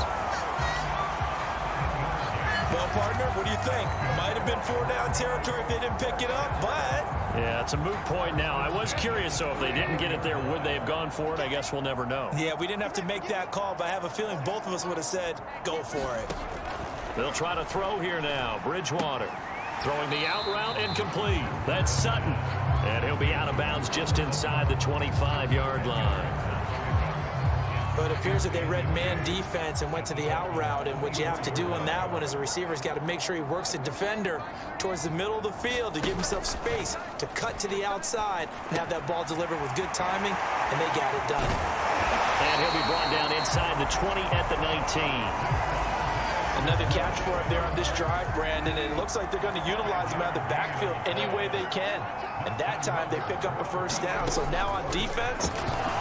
Well, partner, what do you think? Might have been 4-down territory if they didn't pick it up, but... Yeah, it's a moot point now. I was curious, though, if they didn't get it there, would they have gone for it? I guess we'll never know. Yeah, we didn't have to make that call, but I have a feeling both of us would have said, go for it. They'll try to throw here now. Bridgewater throwing the out route incomplete. That's Sutton. And he'll be out of bounds just inside the 25-yard line. But it appears that they read man defense and went to the out route, and what you have to do on that one is a receiver's got to make sure he works the defender towards the middle of the field to give himself space to cut to the outside and have that ball delivered with good timing, and they got it done. And he'll be brought down inside the 20 at the 19. Another catch for him there on this drive, Brandon, and it looks like they're going to utilize him out of the backfield any way they can. And that time they pick up a first down. So now on defense,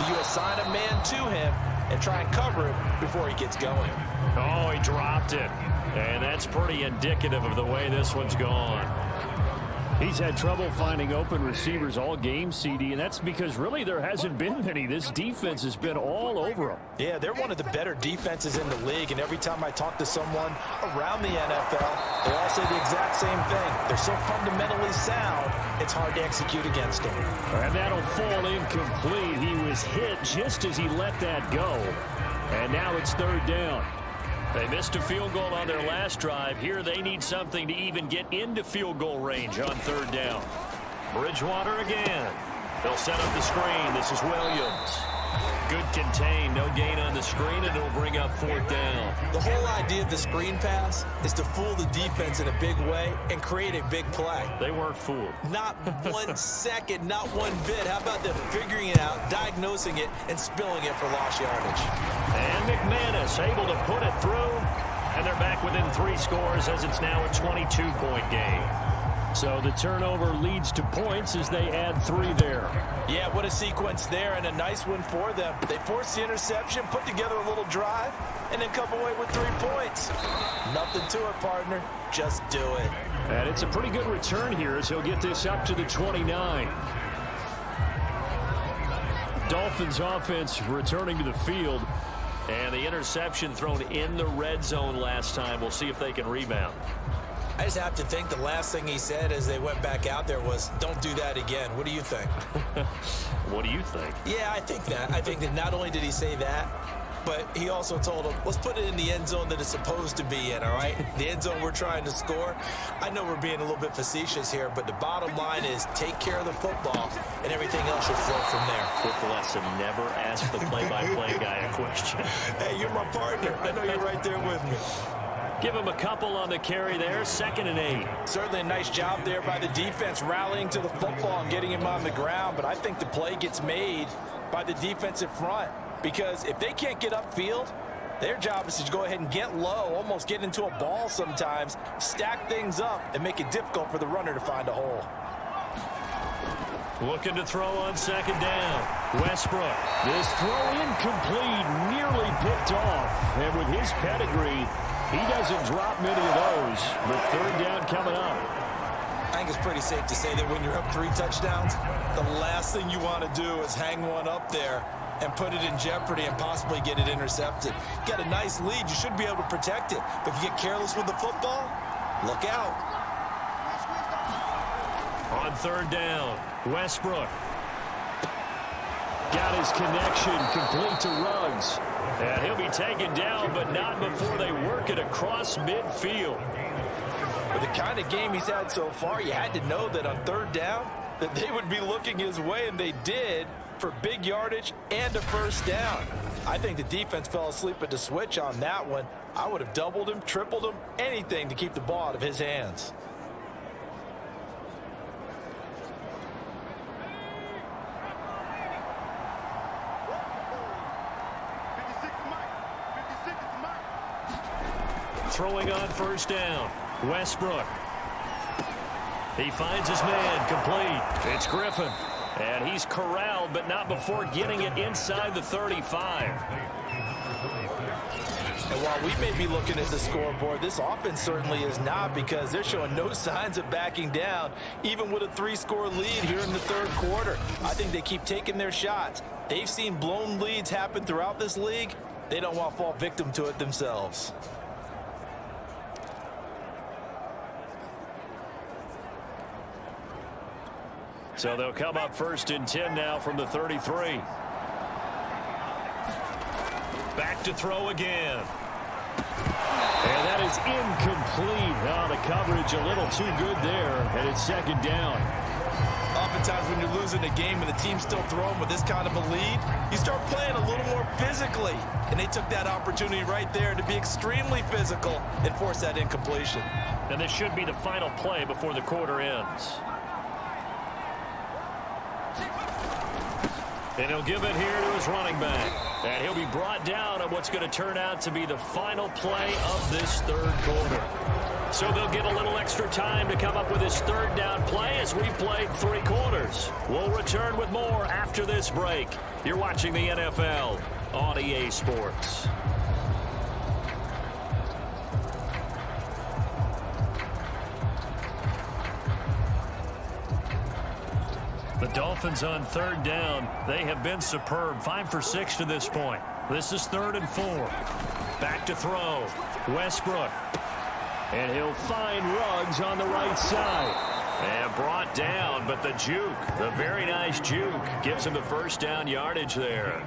you assign a man to him and try and cover him before he gets going. Oh, he dropped it. And that's pretty indicative of the way this one's gone. He's had trouble finding open receivers all game, CD, and that's because really there hasn't been many. This defense has been all over them. Yeah, they're one of the better defenses in the league, and every time I talk to someone around the NFL, they all say the exact same thing. They're so fundamentally sound, it's hard to execute against them. And that'll fall incomplete. He was hit just as he let that go. And now it's third down. They missed a field goal on their last drive. Here they need something to even get into field goal range on third down. Bridgewater again. They'll set up the screen. This is Williams. Good contain. No gain on the screen, and it'll bring up fourth down. The whole idea of the screen pass is to fool the defense in a big way and create a big play. They weren't fooled. Not 1 second, not one bit. How about them figuring it out, diagnosing it, and spilling it for lost yardage? And McManus able to put it through, and they're back within 3 scores as it's now a 22-point game. So the turnover leads to points as they add 3 there. Yeah, what a sequence there, and a nice one for them. They forced the interception, put together a little drive, and then come away with 3 points. Nothing to it, partner. Just do it. And it's a pretty good return here as he'll get this up to the 29. Dolphins offense returning to the field. And the interception thrown in the red zone last time. We'll see if they can rebound. I just have to think the last thing he said as they went back out there was, don't do that again. What do you think? What do you think? Yeah, I think that. I think that not only did he say that, but he also told him, let's put it in the end zone that it's supposed to be in, all right? The end zone we're trying to score. I know we're being a little bit facetious here, but the bottom line is take care of the football, and everything else should flow from there. Quick lesson, never ask the play-by-play guy a question. Hey, you're my partner. I know you're right there with me. Give him a couple on the carry there, 2nd and 8. Certainly a nice job there by the defense rallying to the football and getting him on the ground, but I think the play gets made by the defensive front because if they can't get upfield, their job is to go ahead and get low, almost get into a ball sometimes, stack things up, and make it difficult for the runner to find a hole. Looking to throw on 2nd down. Westbrook. This throw incomplete, nearly picked off. And with his pedigree, he doesn't drop many of those, but third down coming up. I think it's pretty safe to say that when you're up 3 touchdowns, the last thing you want to do is hang one up there and put it in jeopardy and possibly get it intercepted. You got a nice lead. You should be able to protect it. But if you get careless with the football, look out. On 3rd down, Westbrook. Got his connection complete to Ruggs. And he'll be taken down, but not before they work it across midfield. With the kind of game he's had so far, you had to know that on 3rd down that they would be looking his way, and they did for big yardage and a first down. I think the defense fell asleep at the switch on that one. I would have doubled him, tripled him, anything to keep the ball out of his hands. Throwing on 1st down, Westbrook. He finds his man, complete. It's Griffin. And he's corralled, but not before getting it inside the 35. And while we may be looking at the scoreboard, this offense certainly is not, because they're showing no signs of backing down, even with a 3-score lead here in the third quarter. I think they keep taking their shots. They've seen blown leads happen throughout this league. They don't want to fall victim to it themselves. So they'll come up 1st and 10 now from the 33. Back to throw again. And that is incomplete. Oh, the coverage a little too good there, and it's 2nd down. Oftentimes when you're losing a game and the team's still throwing with this kind of a lead, you start playing a little more physically. And they took that opportunity right there to be extremely physical and force that incompletion. And this should be the final play before the quarter ends. And he'll give it here to his running back. And he'll be brought down on what's going to turn out to be the final play of this third quarter. So they'll get a little extra time to come up with his 3rd down play as we've played 3 quarters. We'll return with more after this break. You're watching the NFL on EA Sports. The Dolphins on 3rd down. They have been superb. 5 for 6 to this point. This is 3rd and 4. Back to throw. Westbrook. And he'll find Ruggs on the right side. And brought down, but the juke, the very nice juke, gives him the 1st down yardage there.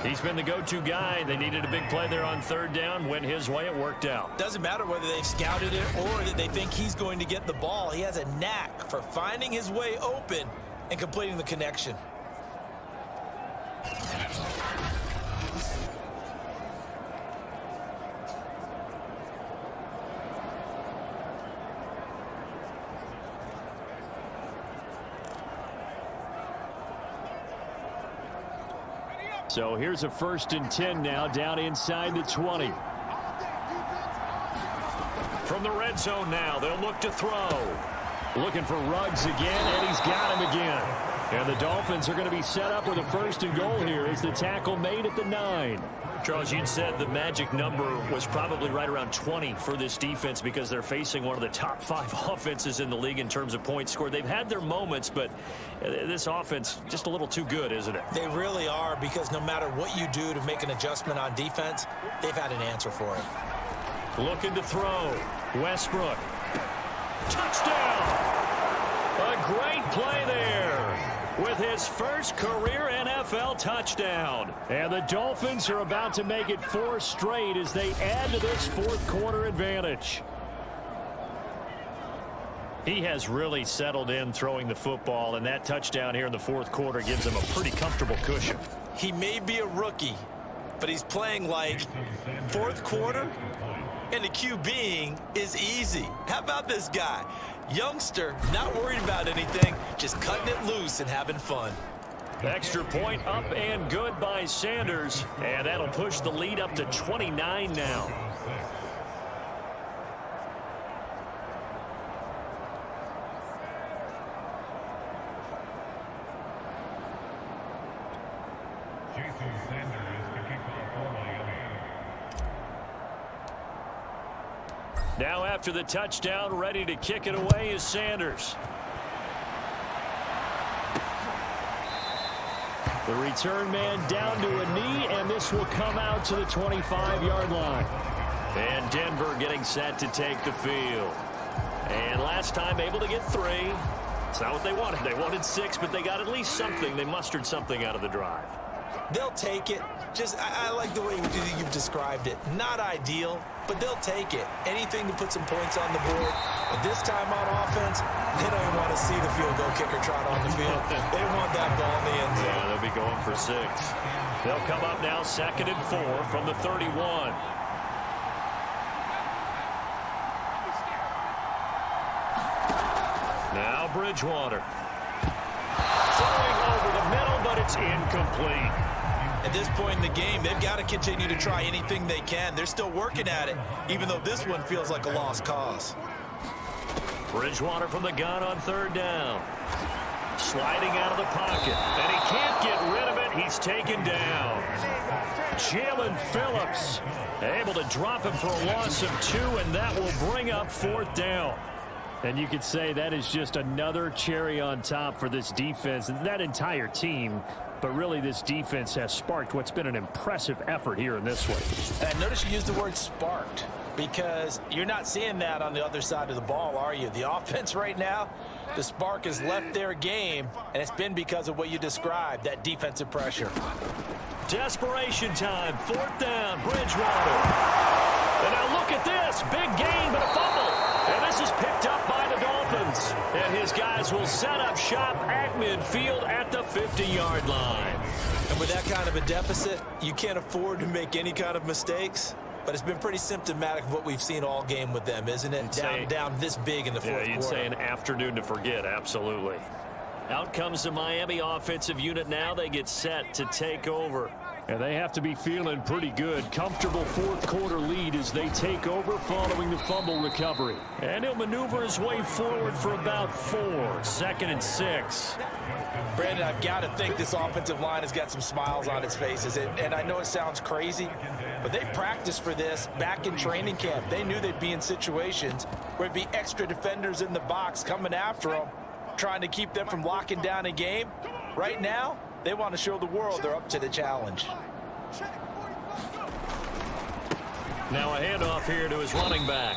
He's been the go-to guy. They needed a big play there on 3rd down. Went his way. It worked out. Doesn't matter whether they've scouted it or that they think he's going to get the ball. He has a knack for finding his way open and completing the connection. So here's a 1st and 10 now, down inside the 20. From the red zone now, they'll look to throw. Looking for Ruggs again, and he's got him again. And the Dolphins are going to be set up with a 1st and goal here as the tackle made at the 9. Charles, you'd said the magic number was probably right around 20 for this defense because they're facing one of the top 5 offenses in the league in terms of points scored. They've had their moments, but this offense just a little too good, isn't it? They really are, because no matter what you do to make an adjustment on defense, they've had an answer for it. Looking to throw. Westbrook. Touchdown! A great play there with his first career NFL touchdown. And the Dolphins are about to make it 4 straight as they add to this 4th quarter advantage. He has really settled in throwing the football, and that touchdown here in the 4th quarter gives him a pretty comfortable cushion. He may be a rookie, but he's playing like 4th quarter, and the QBing is easy. How about this guy? Youngster, not worried about anything, just cutting it loose and having fun. Extra point up and good by Sanders, and that'll push the lead up to 29 now. Now after the touchdown, ready to kick it away is Sanders. The return man down to a knee, and this will come out to the 25-yard line. And Denver getting set to take the field. And last time able to get 3. It's not what they wanted. They wanted 6, but they got at least something. They mustered something out of the drive. They'll take it. I like the way you've described it. Not ideal, but they'll take it. Anything to put some points on the board. But this time on offense, they don't even want to see the field goal kicker trot on the field. They want that ball in the end zone. Yeah, they'll be going for 6. They'll come up now 2nd and 4 from the 31. Now Bridgewater. Throwing over the middle, but it's incomplete. At this point in the game, they've got to continue to try anything they can. They're still working at it, even though this one feels like a lost cause. Bridgewater from the gun on 3rd down. sliding out of the pocket. And he can't get rid of it. He's taken down. Jalen Phillips able to drop him for a loss of 2, and that will bring up 4th down. And you could say that is just another cherry on top for this defense and that entire team. But really, this defense has sparked what's been an impressive effort here in this one. And I noticed you used the word sparked because you're not seeing that on the other side of the ball, are you? The offense right now, the spark has left their game, and it's been because of what you described, that defensive pressure. Desperation time. 4th down. Bridgewater. And now look at this. Big gain, but a fumble. And this is picked up by the Dolphins. And his guys will set up shop at midfield at the 50-yard line. And with that kind of a deficit, you can't afford to make any kind of mistakes. But it's been pretty symptomatic of what we've seen all game with them, isn't it? Down this big in the fourth quarter. You'd say an afternoon to forget, absolutely. Out comes the Miami offensive unit now. They get set to take over. And they have to be feeling pretty good. Comfortable fourth quarter lead as they take over following the fumble recovery. And he'll maneuver his way forward for about 4. 2nd and 6. Brandon, I've got to think this offensive line has got some smiles on its faces. And I know it sounds crazy, but they practiced for this back in training camp. They knew they'd be in situations where it'd be extra defenders in the box coming after them, trying to keep them from locking down a game. Right now, they want to show the world they're up to the challenge. Now a handoff here to his running back.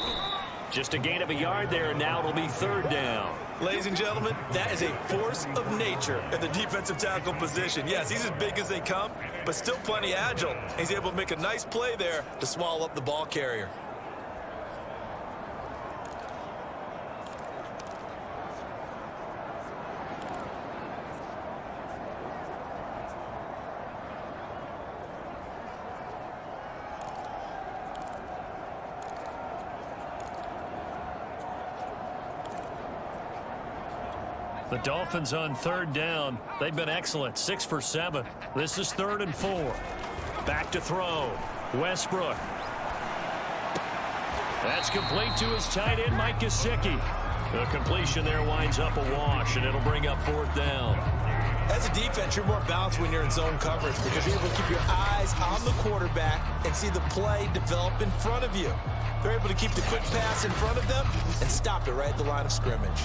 Just a gain of a yard there, and now it'll be 3rd down. Ladies and gentlemen, that is a force of nature in the defensive tackle position. Yes, he's as big as they come, but still plenty agile. He's able to make a nice play there to swallow up the ball carrier. The Dolphins on 3rd down. They've been excellent. 6 for 7. This is 3rd and 4. Back to throw. Westbrook. That's complete to his tight end, Mike Gesicki. The completion there winds up a wash, and it'll bring up 4th down. As a defense, you're more balanced when you're in zone coverage because you're able to keep your eyes on the quarterback and see the play develop in front of you. They're able to keep the quick pass in front of them and stop it right at the line of scrimmage.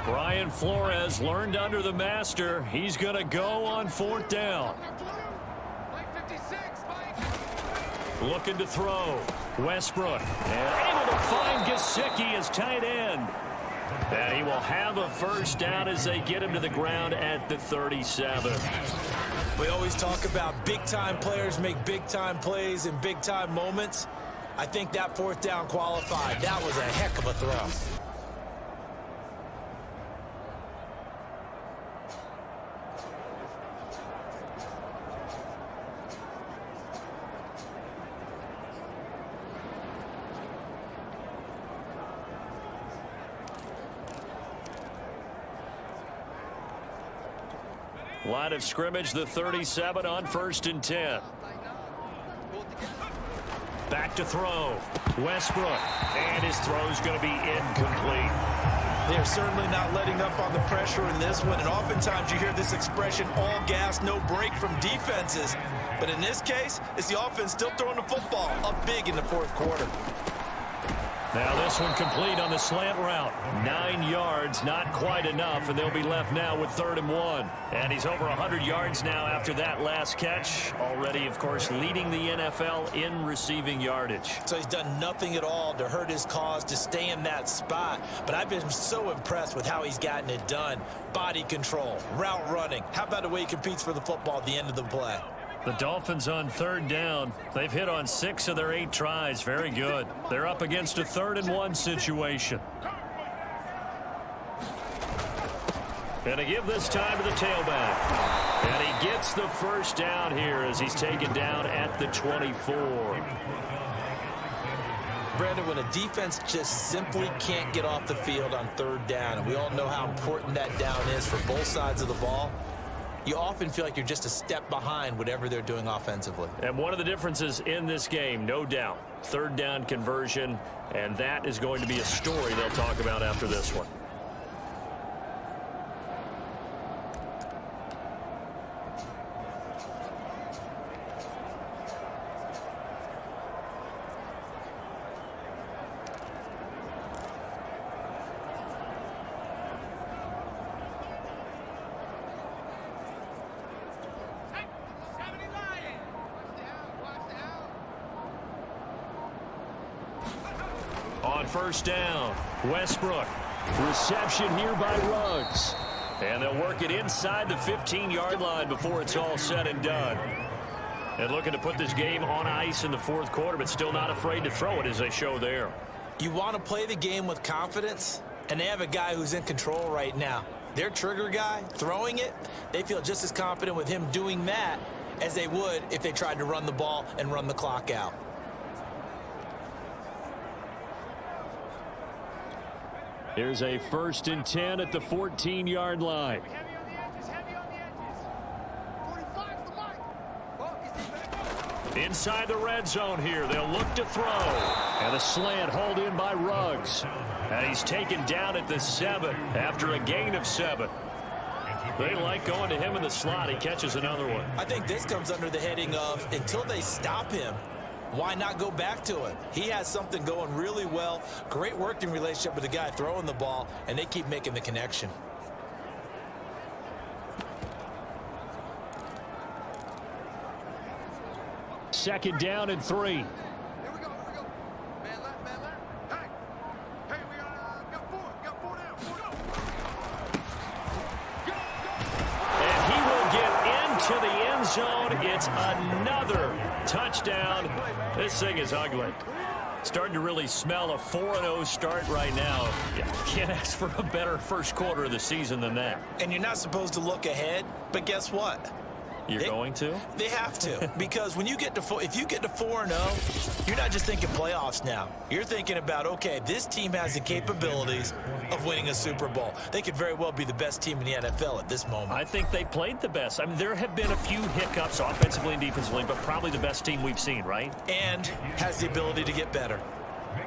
Brian Flores learned under the master. He's going to go on 4th down. Looking to throw. Westbrook. And able to find Gesicki as tight end. And he will have a 1st down as they get him to the ground at the 37. We always talk about big-time players make big-time plays in big-time moments. I think that 4th down qualified. That was a heck of a throw. Line of scrimmage, the 37 on 1st and 10. Back to throw. Westbrook. And his throw's going to be incomplete. They're certainly not letting up on the pressure in this one. And oftentimes you hear this expression, all gas, no break from defenses. But in this case, it's the offense still throwing the football up big in the 4th quarter. Now this one complete on the slant route. 9 yards, not quite enough, and they'll be left now with 3rd and 1. And he's over 100 yards now after that last catch. Already, of course, leading the NFL in receiving yardage. So he's done nothing at all to hurt his cause to stay in that spot. But I've been so impressed with how he's gotten it done. Body control, route running. How about the way he competes for the football at the end of the play? The Dolphins on 3rd down. They've hit on 6 of their 8 tries. Very good. They're up against a 3rd and 1 situation. And to give this time to the tailback. And he gets the 1st down here as he's taken down at the 24. Brandon, when a defense just simply can't get off the field on 3rd down, and we all know how important that down is for both sides of the ball, you often feel like you're just a step behind whatever they're doing offensively. And one of the differences in this game, no doubt, third down conversion, and that is going to be a story they'll talk about after this one. On first down, Westbrook. Reception here by Ruggs. And they'll work it inside the 15-yard line before it's all said and done. And looking to put this game on ice in the fourth quarter, but still not afraid to throw it as they show there. You want to play the game with confidence, and they have a guy who's in control right now. Their trigger guy, throwing it, they feel just as confident with him doing that as they would if they tried to run the ball and run the clock out. Here's a 1st and 10 at the 14-yard line. Inside the red zone here. They'll look to throw. And a slant hauled in by Ruggs. And he's taken down at the 7 after a gain of 7. They like going to him in the slot. He catches another one. I think this comes under the heading of until they stop him, why not go back to him? He has something going really well. Great working relationship with the guy throwing the ball, and they keep making the connection. Second down and 3. Here we go. Man left. Hey, we got 4 down. 4 down. And he will get into the end zone. It's another touchdown. This thing is ugly. Starting to really smell a 4-0 start right now. You can't ask for a better first quarter of the season than that. And you're not supposed to look ahead, but guess what? You're going to? They have to, because when you get to if you get to 4-0, you're not just thinking playoffs now. You're thinking about, okay, this team has the capabilities of winning a Super Bowl. They could very well be the best team in the NFL at this moment. I think they played the best. I mean, there have been a few hiccups offensively and defensively, but probably the best team we've seen, right? And has the ability to get better.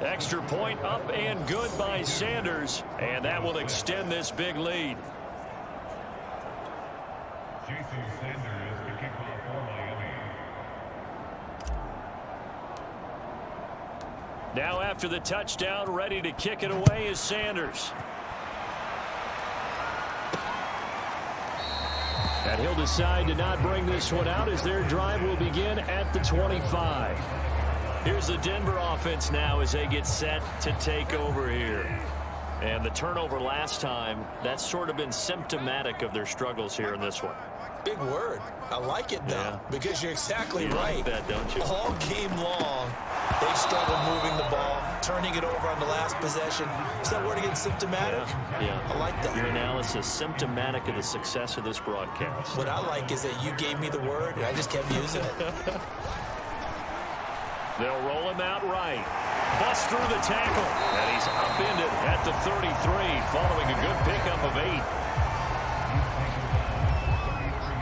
Extra point up and good by Sanders, and that will extend this big lead. Now after the touchdown, ready to kick it away is Sanders. And he'll decide to not bring this one out as their drive will begin at the 25. Here's the Denver offense now as they get set to take over here. And the turnover last time, that's sort of been symptomatic of their struggles here in this one. Big word. I like it, though, because you're exactly right. Like that, don't you? All game long, they've struggled moving the ball, turning it over on the last possession. Is that word again, symptomatic? Yeah. I like that. Your analysis, symptomatic of the success of this broadcast. What I like is that you gave me the word, and I just kept using it. They'll roll him out right. Bust through the tackle. And he's upended at the 33 following a good pickup of 8.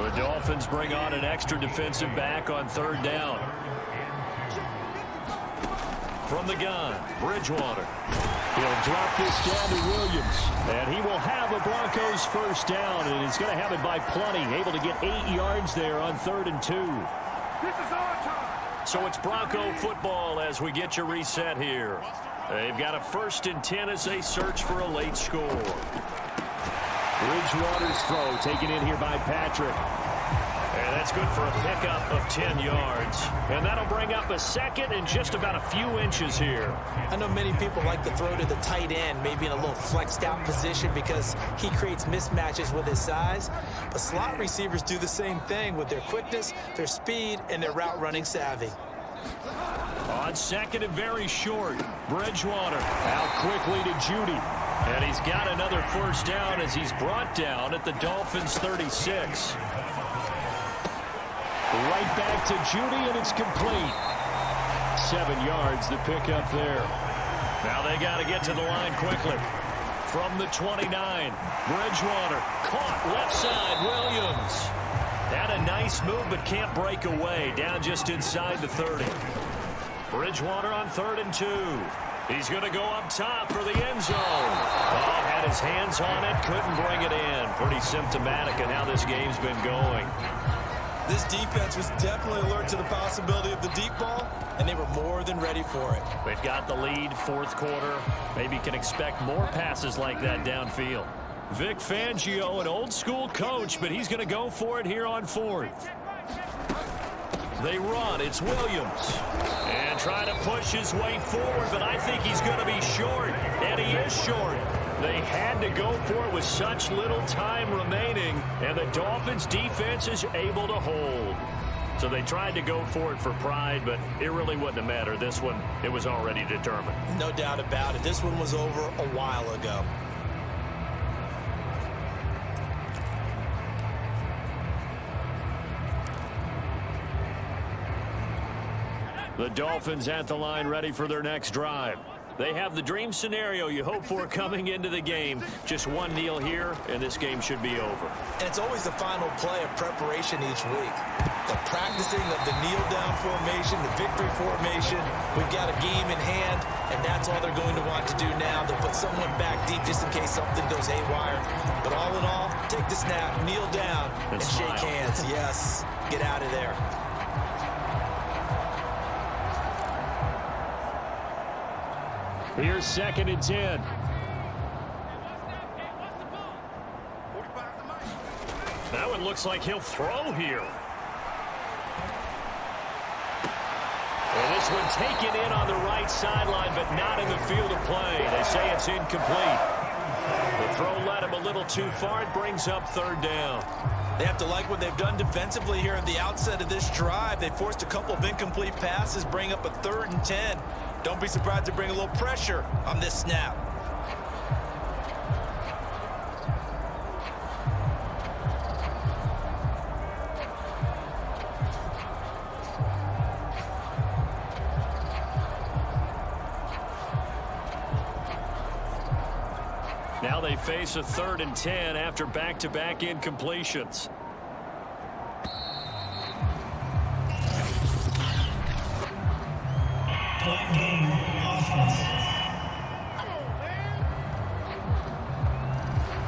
The Dolphins bring on an extra defensive back on third down. From the gun, Bridgewater. He'll drop this down to Williams. And he will have a Broncos first down. And he's going to have it by plenty. Able to get 8 yards there on 3rd and 2. This is our time. So it's Bronco football as we get you reset here. They've got a 1st and 10 as they search for a late score. Bridgewater's throw taken in here by Patrick. And that's good for a pickup of 10 yards. And that'll bring up a 2nd and just about a few inches here. I know many people like to throw to the tight end, maybe in a little flexed out position because he creates mismatches with his size. But slot receivers do the same thing with their quickness, their speed, and their route running savvy. On 2nd and very short, Bridgewater out quickly to Judy. And he's got another first down as he's brought down at the Dolphins 36. Right back to Judy, and it's complete. 7 yards, the pickup there. Now they got to get to the line quickly. from the 29. Bridgewater caught left side. Williams had a nice move but can't break away. Down just inside the 30. Bridgewater on 3rd and 2. He's going to go up top for the end zone. Oh, had his hands on it, couldn't bring it in. Pretty symptomatic of how this game's been going. This defense was definitely alert to the possibility of the deep ball, and they were more than ready for it. They've got the lead, 4th quarter. Maybe can expect more passes like that downfield. Vic Fangio, an old-school coach, but he's going to go for it here on 4th. They run. It's Williams. And trying to push his way forward, but I think he's going to be short. And he is short. They had to go for it with such little time remaining, and the Dolphins' defense is able to hold. So they tried to go for it for pride, but it really wouldn't have mattered. This one, it was already determined. No doubt about it. This one was over a while ago. The Dolphins at the line ready for their next drive. They have the dream scenario you hope for coming into the game. Just one kneel here, and this game should be over. And it's always the final play of preparation each week. The practicing of the kneel-down formation, the victory formation. We've got a game in hand, and that's all they're going to want to do now. They'll put someone back deep just in case something goes haywire. But all in all, take the snap, kneel down, and shake hands. Yes, get out of there. Here's 2nd and 10. That one looks like he'll throw here. And this one taken in on the right sideline, but not in the field of play. They say it's incomplete. The throw led him a little too far. It brings up 3rd down. They have to like what they've done defensively here at the outset of this drive. They forced a couple of incomplete passes, bring up a 3rd and 10. Don't be surprised to bring a little pressure on this snap. Now they face a 3rd and 10 after back-to-back incompletions.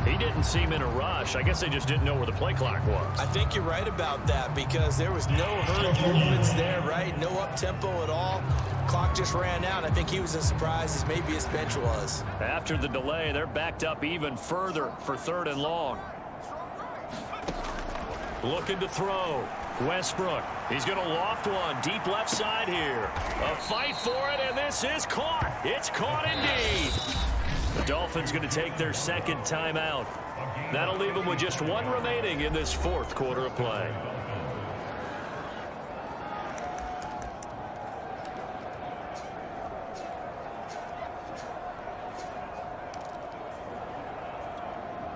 He didn't seem in a rush. I guess they just didn't know where the play clock was. I think you're right about that because there was no hurried movements there, right? No up-tempo at all. Clock just ran out. I think he was as surprised as maybe his bench was. After the delay, they're backed up even further for 3rd and long. Looking to throw. Westbrook. He's going to loft one. Deep left side here. A fight for it, and this is caught. It's caught indeed. The Dolphins going to take their 2nd timeout. That'll leave them with just one remaining in this 4th quarter of play.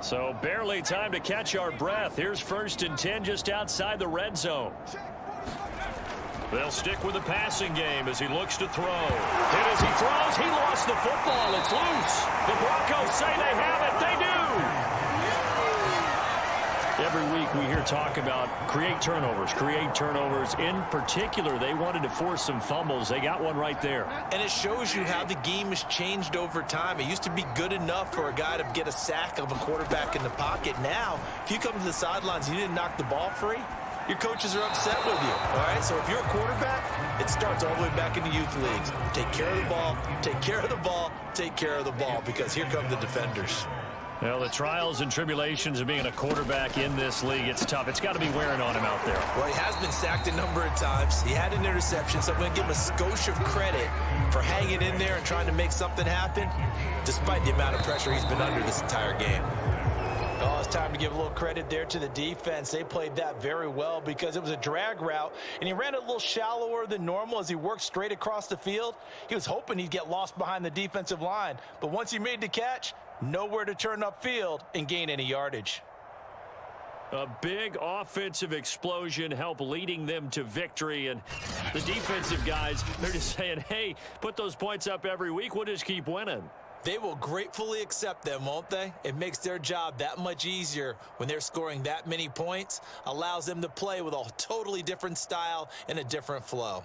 So barely time to catch our breath. Here's 1st and 10 just outside the red zone. They'll stick with the passing game as he looks to throw. And as he throws, he lost the football. It's loose. The Broncos say they have it. They do. Every week we hear talk about create turnovers. In particular, they wanted to force some fumbles. They got one right there. And it shows you how the game has changed over time. It used to be good enough for a guy to get a sack of a quarterback in the pocket. Now, if you come to the sidelines and you didn't knock the ball free, your coaches are upset with you, all right? So if you're a quarterback, it starts all the way back in the youth leagues. Take care of the ball, take care of the ball, take care of the ball, because here come the defenders. Well, the trials and tribulations of being a quarterback in this league, it's tough. It's got to be wearing on him out there. Well, he has been sacked a number of times. He had an interception, so I'm going to give him a skosh of credit for hanging in there and trying to make something happen, despite the amount of pressure he's been under this entire game. Oh, it's time to give a little credit there to the defense. They played that very well because it was a drag route, and he ran it a little shallower than normal as he worked straight across the field. He was hoping he'd get lost behind the defensive line, but once he made the catch, nowhere to turn upfield and gain any yardage. A big offensive explosion helped leading them to victory, and the defensive guys, they're just saying, hey, put those points up every week. We'll just keep winning. They will gratefully accept them, won't they? It makes their job that much easier when they're scoring that many points, allows them to play with a totally different style and a different flow.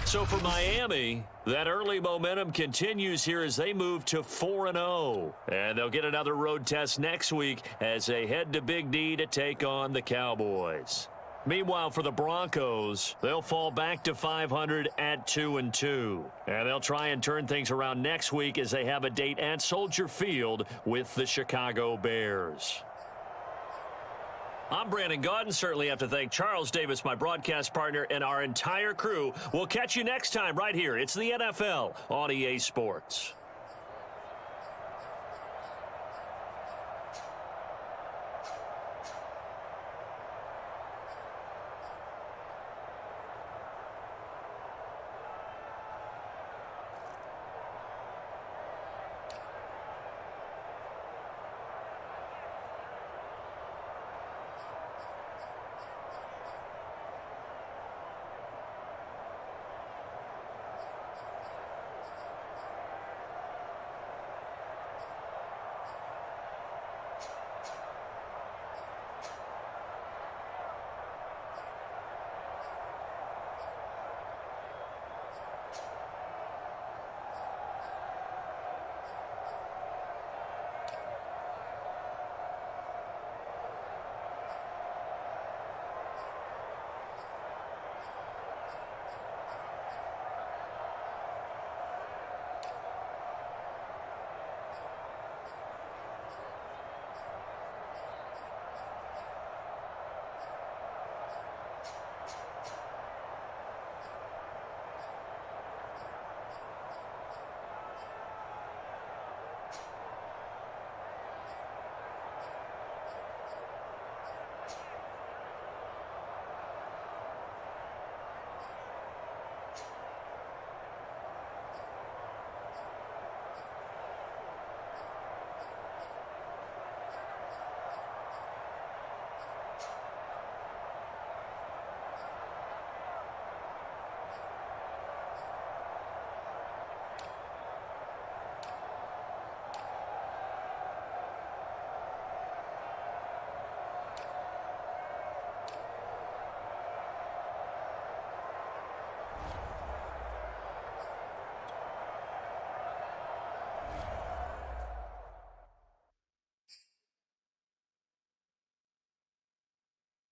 So for Miami, that early momentum continues here as they move to 4-0. And they'll get another road test next week as they head to Big D to take on the Cowboys. Meanwhile, for the Broncos, they'll fall back to 500 at 2-2. And they'll try and turn things around next week as they have a date at Soldier Field with the Chicago Bears. I'm Brandon Gaudin. Certainly have to thank Charles Davis, my broadcast partner, and our entire crew. We'll catch you next time right here. It's the NFL on EA Sports.